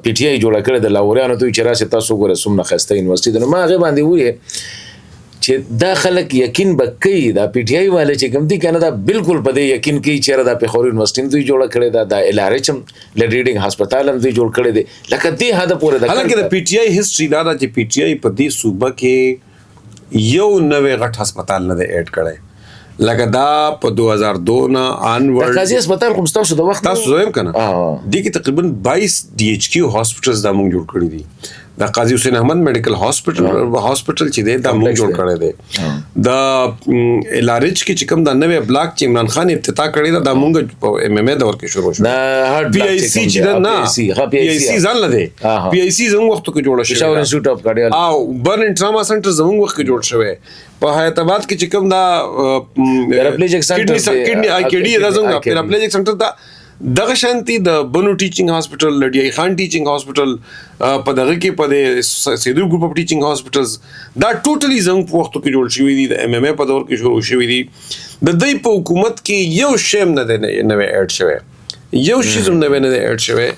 پی ټی آی جوړ کړی د لاوریانو ته چې راشه تاسو ګوره سمنه خسته یونیورسيټي نو ما هغه باندې وې چې دا خلک یقین بکې دا پی ټی آی والے چې کوم دي کنه دا بالکل په دې یقین کې چې د پیښور یونیورسيټي دوی جوړ کړی دا د ال ار ایچ لیډینګ هسپتال هم دوی جوړ کړی دی لکه دې هدا پورې د حالانکه د پی ټی آی هیستوري دا چې پی ټی آی په دې صوبه کې یو نوې غټ هسپتال نه دی اډ کړی لکه دا په 2002 نه انورډ قاضي هسپتال کوم تاسو د وخت تاسو زویم کنه دي کې تقریبا 22 D H Q هاسپټلز دا مونږ جوړ کړی دي دا قاضي حسین احمد میډیکل هاسپټل چې دی دا مونږ جوړ کړی دی دا ال ار ایچ کې چې کوم دا نوې بلاک چې عمران خان افتتاح کړی دا مونږ په ام ام ای دور کې شروع شو دا هارت پی آی سی چې نه پی آی سی ځان لده پی آی سی زموږ وخت کې جوړ شو شاور انسټیټیوټ اف کارډیولوژي او برن ټراما سنټر زموږ وخت کې جوړ شوی په حیات آباد کې چې کوم دا پیراپلیجیک سنټر کډنی آی کی ډی راځم پیراپلیجیک سنټر دا دغه شانتي د بنو ټیچینګ هاسپټل لډی خان ټیچینګ هاسپټل په دغه کې په سیدو ګروپ اف ټیچینګ هاسپټلز دا ټوټلی زنګ په وخت کې جوړ شوی دي د ام ام ای په دور کې شروع شوی دي د دې په حکومت کې یو شیم نه نوې اډ شوی یو شی زم نوې نه اډ شوی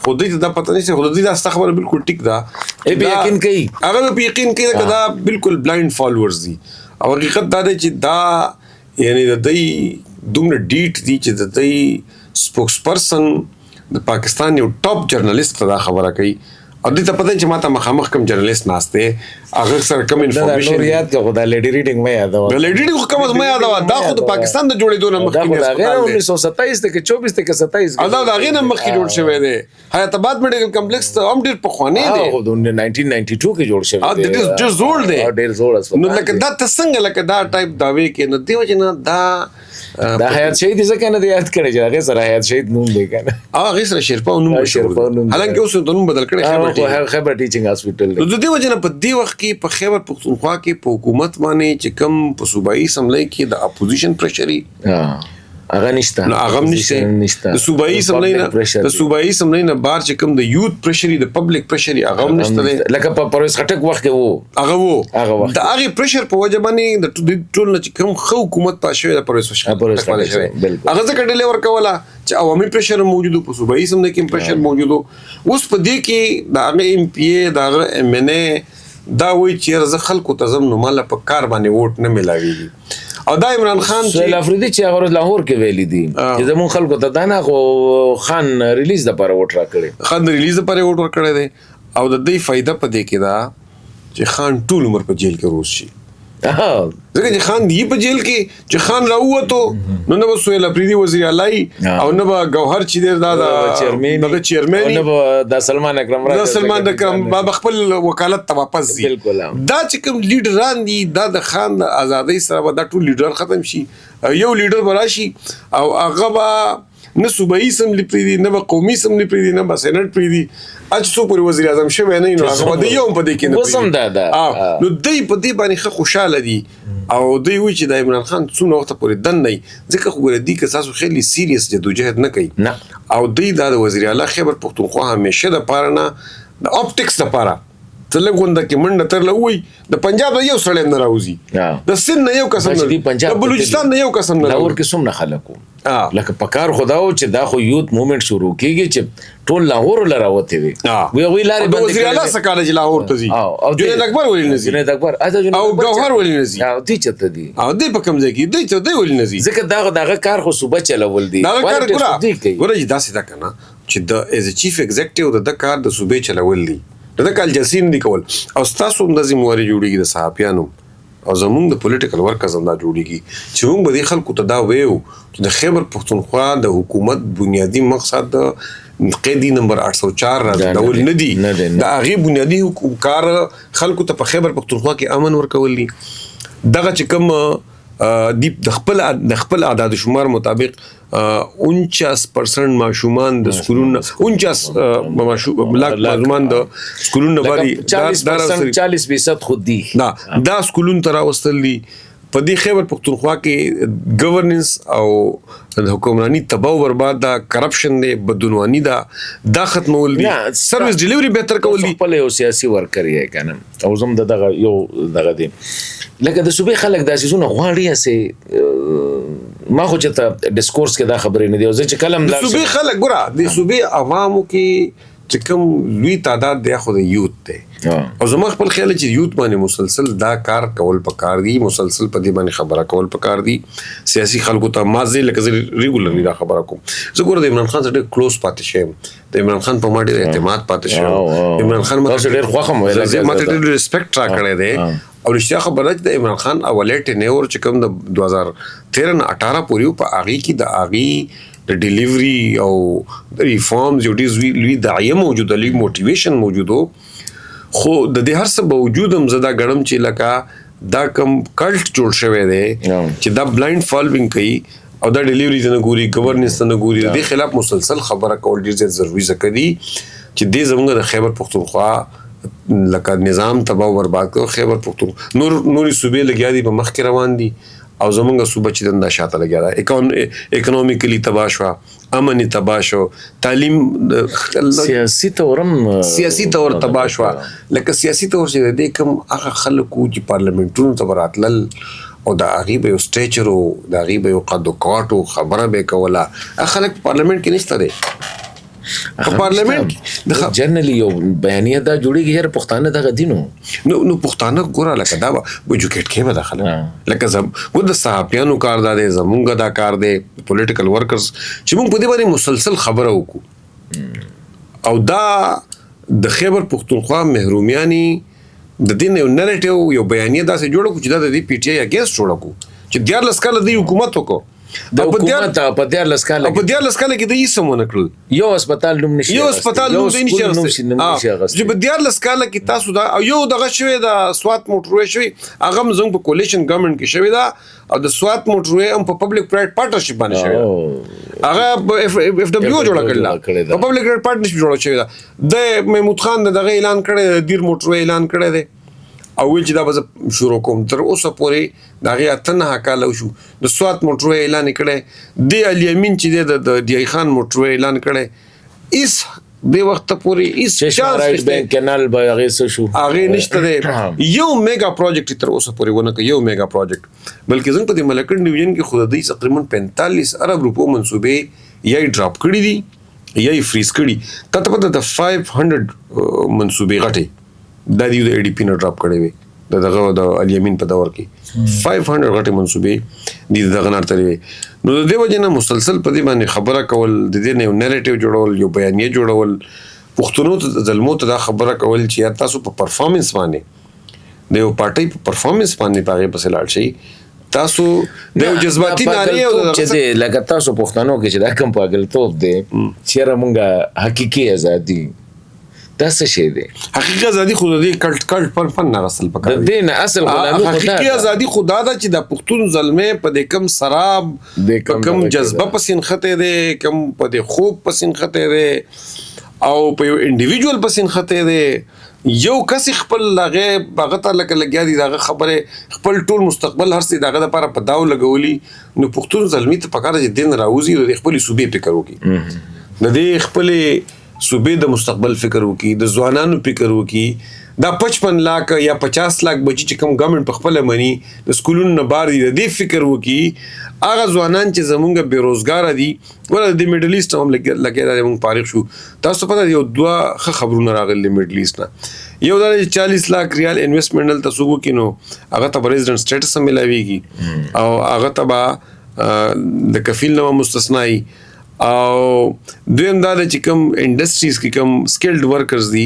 خو دې دا پته نشي خو دې دا استخبار بالکل ټیک دا به یقین کوي هغه به یقین کوي دا بالکل بلایند فالوورز دي او حقیقت دا دی چې دا یعنی د دې دومره ډیټ دي چې د دې سپوکس پرسن د پاکستان یو ټاپ جرنالست دا خبره کوي او دې ته پته چې ماته مخامخ کوم جرنالست ناشته هغه سره کوم انفارمیشن دا یاد کو دا لیډی ریډینګ مې یاد و دا لیډی ریډینګ کوم ما یاد و دا خو د پاکستان د جوړېدو نه مخکې دا غیر 1927 ته 24 ته 27 الله دا غیر نه مخکې جوړ شوی دی حیات آباد میډیکل کمپلیکس ته هم ډیر پخوانی دی او د 1992 کې جوړ شوی دی دا ډیر زوړ دی ډیر زوړ نو لکه دا څنګه لکه دا ټایپ داوی کې نو دیو جنا دا دا حیات شهید ځکه نه دی یاد کړی چې هغه سره حیات شهید نوم دی کنه هغه سره شیرپا نوم شیرپا نوم حالانکه اوس ته نوم بدل کړی خیبر ټیچینګ هاسپټل دی. د دې وجه نه په دې وخت کې په خیبر پختونخوا کې په حکومت باندې چې کم په صوبایي اسمبلی کې د اپوزیشن پریشري هغه نشته نو هغه نشته د صوبایي اسمبلی نه بار چې کم د یوث پریشري د پبلک پریشري هغه نشته لکه په پرویز خټک وخت کې وو هغه د هغه پریشر په وجه باندې د ټول نه چې کم خو حکومت پاشوي د پرویز خټک هغه ځکه ډیلی ورکوله چې عوامي پریشر موجود په صوبایي اسمبلی کې پریشر موجود اوس په دې کې د هغه ایم پی ای د هغه ایم ان ای دا وایي چې زه خلکو ته زم نو مال په کار باندې ووټ نه ملاويږي او دا عمران خان سهیل افریدي چې هغه لاهور کې ویلي دي چې زمون خلکو ته دا نه خو خان ریلیز د لپاره ووټ راکړي خان ریلیز لپاره ووټ ورکړی دی او د دې فائدہ په دې کې دا چې خان ټول عمر په جیل کې روز شي ځکه چې خان دی په جیل کې چې خان راووتو نو نه سهیل افریدي وزیر اعلی او نه گوهر چې دی دا چیرمن نه د سلمان اکرم بابا خپل وکالت ته واپس ځي دا چې کوم لیډران دي دا د خان د ازادۍ سره دا ټول لیډر ختم شي یو لیډر براشي او هغه به نه صوبایي اسمبلی پریدي نه قومي اسمبلی پریدي نه سېنات پریدي اج څو پورې وزیر اعظم شوی نه نو هغه د یو په دې کې نه وسم دا نو دوی په دې باندې خوشاله دي او دوی وایي چې د عمران خان څونه وخت پورې دن نه ځکه خو ګوره دي که تاسو خیلی سیریس جدوجہد نه کوي او دوی د وزیر اعلی خیبر پختونخوا همیشه د پاره نه د اپټکس لپاره تلګونده کې منډه تر لوي د پنجاب یو سړی نه راوځي د سند نه یو قسم نه د بلوچستان نه یو قسم نه لاهور کې څومره خلکو لکه پکار خداو چې دا خو یوت موومېنټ شروع کیږي چې ټول لاهور لراوته وي وی لارې د وزیر اعلی سکاله چې لاهور ته ځي او جنید اکبر ولې نزي جنید اکبر او گوهر ولې نزي او دې چته دي او دې په کوم ځای کې دې ولې نزي ځکه داغه کار خو صوبه چلول دي دا کار ګوره چې دا څه دا کنه چې د ایز چیف ایگزیکټیو د کار د صوبې چلول دي د کال جسیم دی کول او تاسو هم د ذمہواری جوړیږي د صحافیانو او زمونږ د پولیټیکل ورکرز هم دا جوړیږي چې موږ به دې خلکو ته دا ویو چې د خیبر پختونخوا د حکومت بنیادی مقصد د قیدی نمبر 804 راځول نه دي د هغې بنیادی کار خلکو ته په خیبر پختونخوا کې امن ورکول دي دغه چې کوم د خپل اعداد شمار مطابق 49% ماشومان د سکولونو 49 ماشومان د سکولونو باندې 40% خود دي دا سکولونو تر واستل دي په دې خیبر پختونخوا کې گورننس او د حکومرانی تباہ او برباد دا کرپشن دی بدعنوانی دا ختمول دي سرویس ډیلیوری بهتر کول دي خپل یو سیاسي ورکر یې کنه او زم دغه یو دغه دی لکه د صوبې خلک دا سيزونه غواړي چې ما خو چې ډیسکورس کې دا خبرې نه دی او زه چې کلم د صوبې خلک ګوره د صوبې عوامو کې چې کوم لوی تعداد دی خو د یوت دی او زما خپل خیال چې یوت باندې مسلسل دا کار کول پکار دي مسلسل په دې باندې خبره کول پکار دي سیاسي خلکو ته مازه لکه ریګولرلی دا خبره کوم زه ګوره د عمران خان سره کلوز پاتې شم د عمران خان په ما ډېر اعتماد پاتې شم عمران خان ما ډېر خوښم ویل ما ډېر ریسپیکټ را کړی دی او رښتیا خبره ده د عمران خان اولې ټینور چې کوم د 2013 نه 18 پورې په اغي کې د اغي د ډیلیوري او د ریفارمز یو ډیر لوی داعیه موجوده لوی موټیویشن موجودو خو د دې هر څه باوجود هم زدا غړم چې لکه دا کم کلټ جوړ شوی دی چې دا بلایند فالوینګ کوي او دا ډیلیوري نه ګوري گورننس نه ګوري د خلاف مسلسل خبره کول ډیر ضروري ځکه دی چې دې زموږ د خیبر پختونخوا لکه نظام تباہ او برباد کړ خیبر پختونخوا نوري صوبې لګیا دي په مخ کې روان دي او زمونږ صوبه چې دنده شاته لګیا ده اکونومیکلی تباہ شو امنی تباہ شو تعلیم سیاسي تور تباہ شو لکه سیاسي تور چې د کوم هغه خلکو چې پارلیمنټونو ته راتلل او د هغې به یو سټیچر او د هغې به یو قد و کاټ او خبره به یې کوله هغه خلک په پارلیمنټ کې نشته دی په پارلیمنٹ جنرالي یو بیانیه دا جوړیږي چې پښتانه دغه دینو نو پښتانه ګوره لکه دا ایجوکیټ کې به داخله لکه زموږ د صحافیانو کار دا دی زموږ دا کار دی پولیټیکل ورکرز چې موږ په دې باندې مسلسل خبره وکړو او دا د خیبر پختونخوا محرومیانی د دین یو نریټیو یو بیانیه داسې جوړ کړو چې دا د پی ټی آی اگینست جوړ کړو چې 14 کال د حکومت وکړو د حکومت په 14 کال په 14 کال کې د یې سمونه کړل یو هسپتال نوم نشي یو هسپتال نوم نشي چې په 14 کال کې تاسو دا او یو دغه شوی د سوات موټروي شوی هغه زموږ په کولیشن ګورنمنت کې شوی دا او د سوات موټروي هم په پبلک پرایویټ پارټنرشپ باندې شوی هغه اف دبليو جوړ کړل په پبلک پرایویټ پارټنرشپ جوړ شوی دا د محمود خان دغه اعلان کړی دیر موټروي اعلان کړی دی او ویل چې دا به شروع کوم تر اوسه پورې د هغې 8 کاله وشو د سوات موټروي اعلان یې کړی دی علي امین چې دی د ډی خان موټروي اعلان کړی هېڅ دې وخته پورې هېڅ بینک کینال به هغې څه شو هغې نشته دی یو میګا پروجیکټ تر اوسه پورې ونه کړ یو میګا پروجیکټ بلکې زموږ په دې ملکړ ډیویژن کې خو د دوی تقریبا 45 ارب روپو منصوبې یا یې ډراپ کړي دي یا یې فریز کړي تا ته پته د 500 منصوبې غټې دا دی د ADP نه ډراپ کړی وي دغه د علي امین په دور کې 500 غټې منصوبې دي دغه نه تللی وي نو د دې وجه نه مسلسل په دې باندې خبره کول د دې نه یو نیریټیو جوړول یو بیانیه جوړول پښتنو ته زلمو ته دا خبره کول چې یا تاسو په پرفارمنس باندې د یو پارټۍ په پرفارمنس باندې پاغې پسې لاړ شئ تاسو د یو جذباتي نارې او چې لکه تاسو پښتنو کې چې دا کوم پاگلتوب دی چېرې مونږه حقیقي ازادي دا څه شی دی حقیقي ازادي خو د دې کلټ فن نه اصل پکار د دې نه اصل غلامي حقیقي ازادي خدا دا چې د پښتون زلمه په دې کم سراب په کم جذبه پسین خطه دی کم په دې خوب پسین خطه دی او په یو انډیویډوال پسین خطه دی یو کس خپل لغه بغته لکه لګیا دي دغه خبره خپل ټول مستقبل هر څه دغه لپاره په داو لګولي نو پښتون زلمی ته پکار دي دین راوزي د خپل صوبې فکر وکي د دې خپل صوبې د مستقبل فکر وکي د ځوانانو فکر وکي دا 55 लाख یا 50 लाख بچي چې کوم ګورنمنت په خپل منی د سکولونو نه بار دي د دې فکر وکي هغه ځوانان چې زمونږ بیروزګار دي ول د میډل ایست هم لګي دا موږ فارغ شو تاسو پته یو دوه خبرونه راغلي میډل ایست نه یو دا 40 लाख ریال انویسټمنټ تاسو وکینو هغه ته پریزیدنت سټیټس هم ملاويږي او هغه ته د کفیل نه مستثنای او دویم دا چې کوم انډستریز کې کوم سکلډ ورکرز دي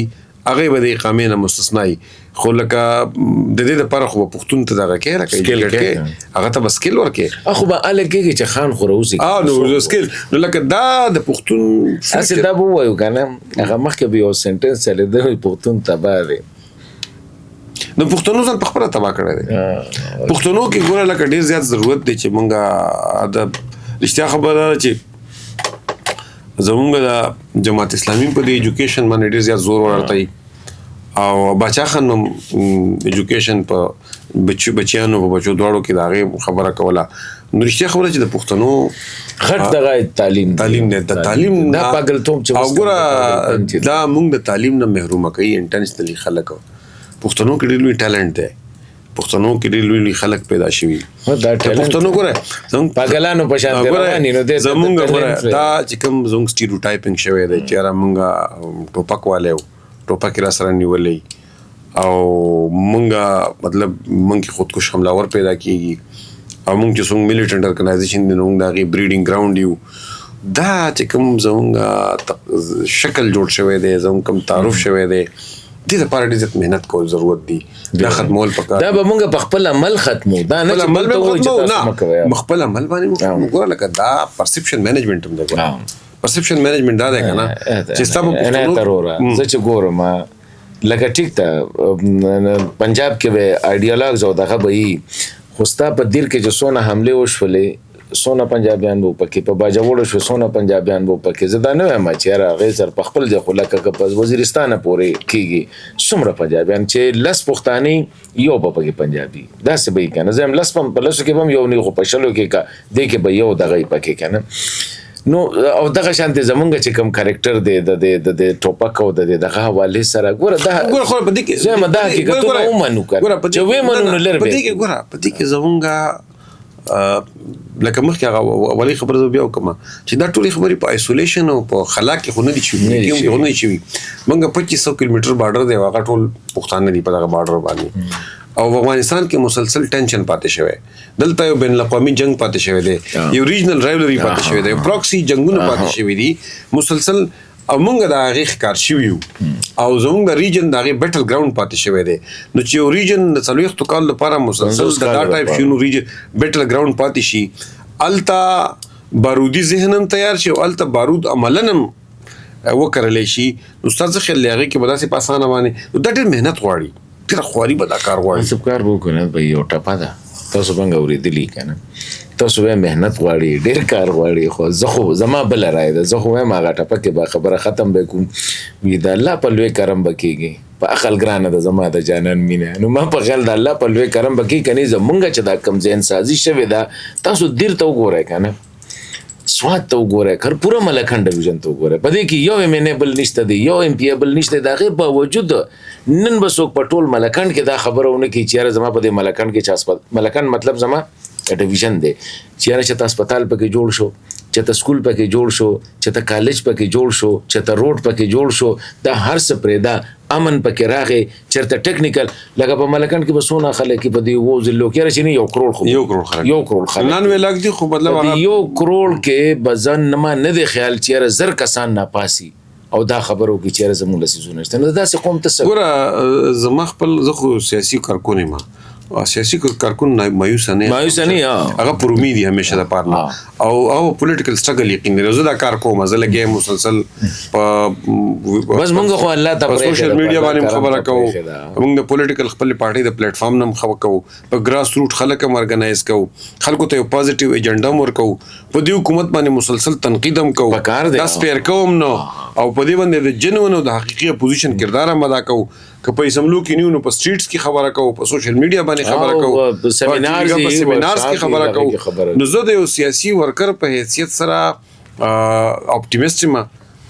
هغه به د اقامې نه مستثنای خو لکه د دې لپاره خو پښتون ته دغه کې راکې هغه ته سکل ورکې خو به الګي چې خان خوروزي نو سکل نو لکه دا د پښتون اسه دا بو وایو کنه هغه مخکې به یو سنټنس چلی د پښتون تباره نو پښتنو ځان په خبره تبا کړی دی پښتنو کې ګوره لکه ډیر زیات ضرورت دی چې مونږه د رښتیا خبره چې زمونږ د جماعت اسلامي په دې ایجوکیشن باندې ډیر زیات زور ورته او باچا خان ایجوکیشن په بچیانو په بچو دواړو کې دا غي خبره کوله نو رښتیا خبره چې د پښتنو غټ دغه تعلیم نه د تعلیم دا پاگلتوب چې وګوره دا موږ د تعلیم نه محروم کوي انټرنیشنلی خلک پښتنو کې ډیر لوی ټالنت دی پښتنو کې ډېر لوی خلک پیدا شوي دا پښتنو ګوره زموږ پاگلانو په شان رواني نو دې زموږ ګوره دا چې کوم زموږ سټیریوټایپینګ شوی دی چې را مونږه ټوپک والے ټوپک را سره نیولې او مونږه مطلب مونږ خودکش حملاور پیدا کیږي او مونږ چې څنګه میلیټنټ ارګنایزیشن دی نو دا غي بریډینګ ګراوند یو دا چې کوم زموږ شکل جوړ شوی دی زموږ کوم تعارف شوی دی دې لپاره ډېر مهنت کول ضرورت دی دا ختمول پکار دا به مونږ په خپل عمل ختمو دا نه چې عمل نه خپل عمل باندې وګوره لکه دا پرسپشن مینجمنت هم دی پرسپشن مینجمنت دا دی کنه چې تاسو نه ترورا زه چې ګورم لکه ټیک ته پنجاب کې به ایډیالوګز او دغه به خوستا په دیر کې چې سونه حمله وشولې سونه پنجابیان وو پکې په باجوړ شو سونه پنجابیان وو پکې زدا نه وایم چې را غیر په خپل ځخ لکه په وزیرستان پورې کیږي څومره پنجابیان چې لس پښتاني یو په پکې پنجابي دا څه به کنه زم لس په لس کې هم یو نه خو په شلو کې کا دې کې به یو دغه پکې کنه نو او دغه شانته زمونږ چې کوم کریکټر دی د ټوپک او دغه حواله سره ګوره دا ګوره خو په دې کې زما دا حقیقت نو منو کړ چې وې منو نه لري په دې کې ګوره په دې کې زمونږ لکه مخکې هغه اولي خبره زه بیا وکړم چې دا ټولې خبرې په ایسولیشن او په خلا کې خو نه دي شوي نه دي شوي موږ 2500 کیلومتر بارډر دی هغه ټول پښتانه دي په دغه بارډر باندې او افغانستان کې مسلسل ټینشن پاتې شوی دلته یو بین الاقوامي جنگ پاتې شوی دی یو ریجنل رایولري پاتې شوی دی پروکسي جنگونه پاتې شوی دي مسلسل او مونږ د هغې ښکار شوي یو او زمونږ د ریجن د هغې بیټل ګراوند پاتې شوی دی نو چې یو ریجن د 40 کال لپاره مسلسل د دا ټایپ شي نو ریجن بیټل ګراوند پاتې شي التا بارودي ذهن هم تیار شي او التا بارود عملاً هم وکړلی شي نو ستاسو خیال دی هغې کې به داسې په اسانه باندې دا ډېر محنت غواړي ډېره خواري به دا کار غواړي سب کار به وکړو نه به یو ټپه ده تاسو څنګه اورېدلي که نه تاسو به محنت غواړي ډېر کار غواړي خو زه خو زما بله رایه ده زه خو وایم هغه ټپه کې به خبره ختم به کوم وي د الله په لوی کرم به کېږي په عقل ګرانه ده زما د جانان مینه نو ما په خیال د الله په لوی کرم به کېږي که نه زمونږ چې دا کوم ذهن سازي شوې ده تاسو دیر ته وګورئ که نه سوات ته وګورئ که پوره ملکند ډویژن ته وګورئ په دې کې یو ایم نېبل نشته دی یو ایم پی ایبل نشته د هغې باوجود نن به څوک په ټول ملکند کې دا خبره ونه کړي چې یاره زما په دې ملکند کې چې ملکند مطلب زما ډویژن دی چې یاره چې ته هسپتال پکې جوړ شو چې ته سکول پکې جوړ شو چې ته کالج پکې جوړ شو چې ته روډ پکې جوړ شو دا هر څه پرېږده امن پکې راغی چېرته ټیکنیکل لکه په ملکند کې به څونه خلک په دې 2 ضلعو کې یاره چې نه 1 کروڑ خو 1 کروڑ خلک 1 کروڑ خلک 99 لک دي خو مطلب په 1 کروڑ کې به ځان نه دی خیال چې یاره زر کسان ناپاسي او دا خبرو کې چې یاره زموږ له څیزونه شته نو داسې قوم ته څه ګوره زما خپل زه خو سیاسي کارکون یم سیاسي کارکون مایوسه نه هغه پر امید دي همیشه د پاره او پولیټیکل سټرګل یقین لري زه دا کار کوم زه لګیم مسلسل په بس مونږ خو الله ته سوشل میډیا باندې خبره کوو موږ د پولیټیکل خپل پارټي د پلیټ فارم نم خبره کوو په ګراس روټ خلک هم ارګنایز کوو خلکو ته یو پازیټیو ایجنډا هم ورکوو په دې حکومت باندې مسلسل تنقید هم کوو دا سپیر کوم نو او په دې باندې د جنونو د حقيقي اپوزیشن کردار هم ادا کوو که په اسمبلو کې نیو نو په سټریټس کې خبره کوو په سوشل میډیا باندې خبره کوو په سیمینارز کې خبره کوو نو زه د یو سیاسي ورکر په حیثیت سره اپټیمیسټ یم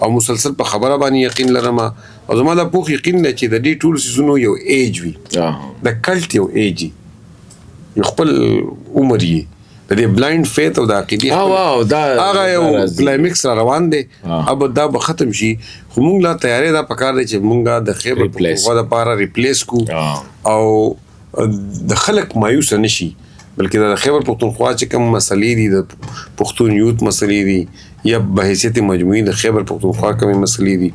او مسلسل په خبره باندې یقین لرم او زما دا پوخ یقین دی چې د دې ټول سیزونو یو ایج وي د کلټ یو ایج یو خپل عمر یې د دې بلایند فیت او د عقیدې هغه یو کلایمکس را روان دی اب دا به ختم شي خو موږ لا تیارې دا پکار دی چې موږ د خیبر پختونخوا دپاره ریپلیس کو او د خلک مایوس نشي بلکې د خیبر پختونخوا چې کوم مسلې دي د پښتون یوت مسلې دي یا بحیثیت مجموعي د خیبر پختونخوا کومې مسلې دي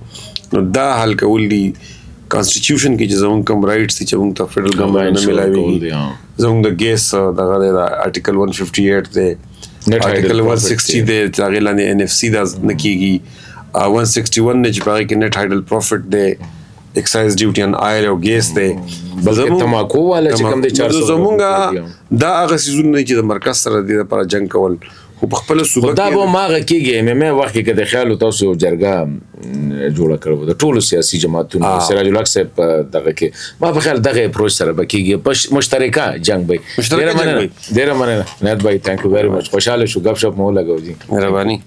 نو دا حل کول دي کانسټیټیوشن کې چې زموږ کوم رایټس دي چې موږ ته فیډرل ګورنمنټ نه ملاويږي زموږ د ګیس دغه د آرټیکل 158 دی آرټیکل 160 دی چې هغې لاندې NFC دا نه کېږي 161 نه چې په هغې کې نیټ هایډل پروفټ دی ایکسایز ډیوټي ان آیل او ګیس دی تماکو والا چې کوم دی 400 زموږ دا هغه څیزونه دي چې د مرکز سره د لپاره جنګ کول خو په خپل صوبه دا به ماغه کېږي مې وخت کې د خیال تاسو جرګه جوړه کړو د ټولو سیاسي جماعتونو سراج الحق صاحب دغه کې ما په خیال دغه اپروچ سره به کېږي مشترکه جنگ به ډېره مننه نهاد بھائی ثانک یو ویری مچ خوشاله شو غب شپ مو لګاو جی مهرباني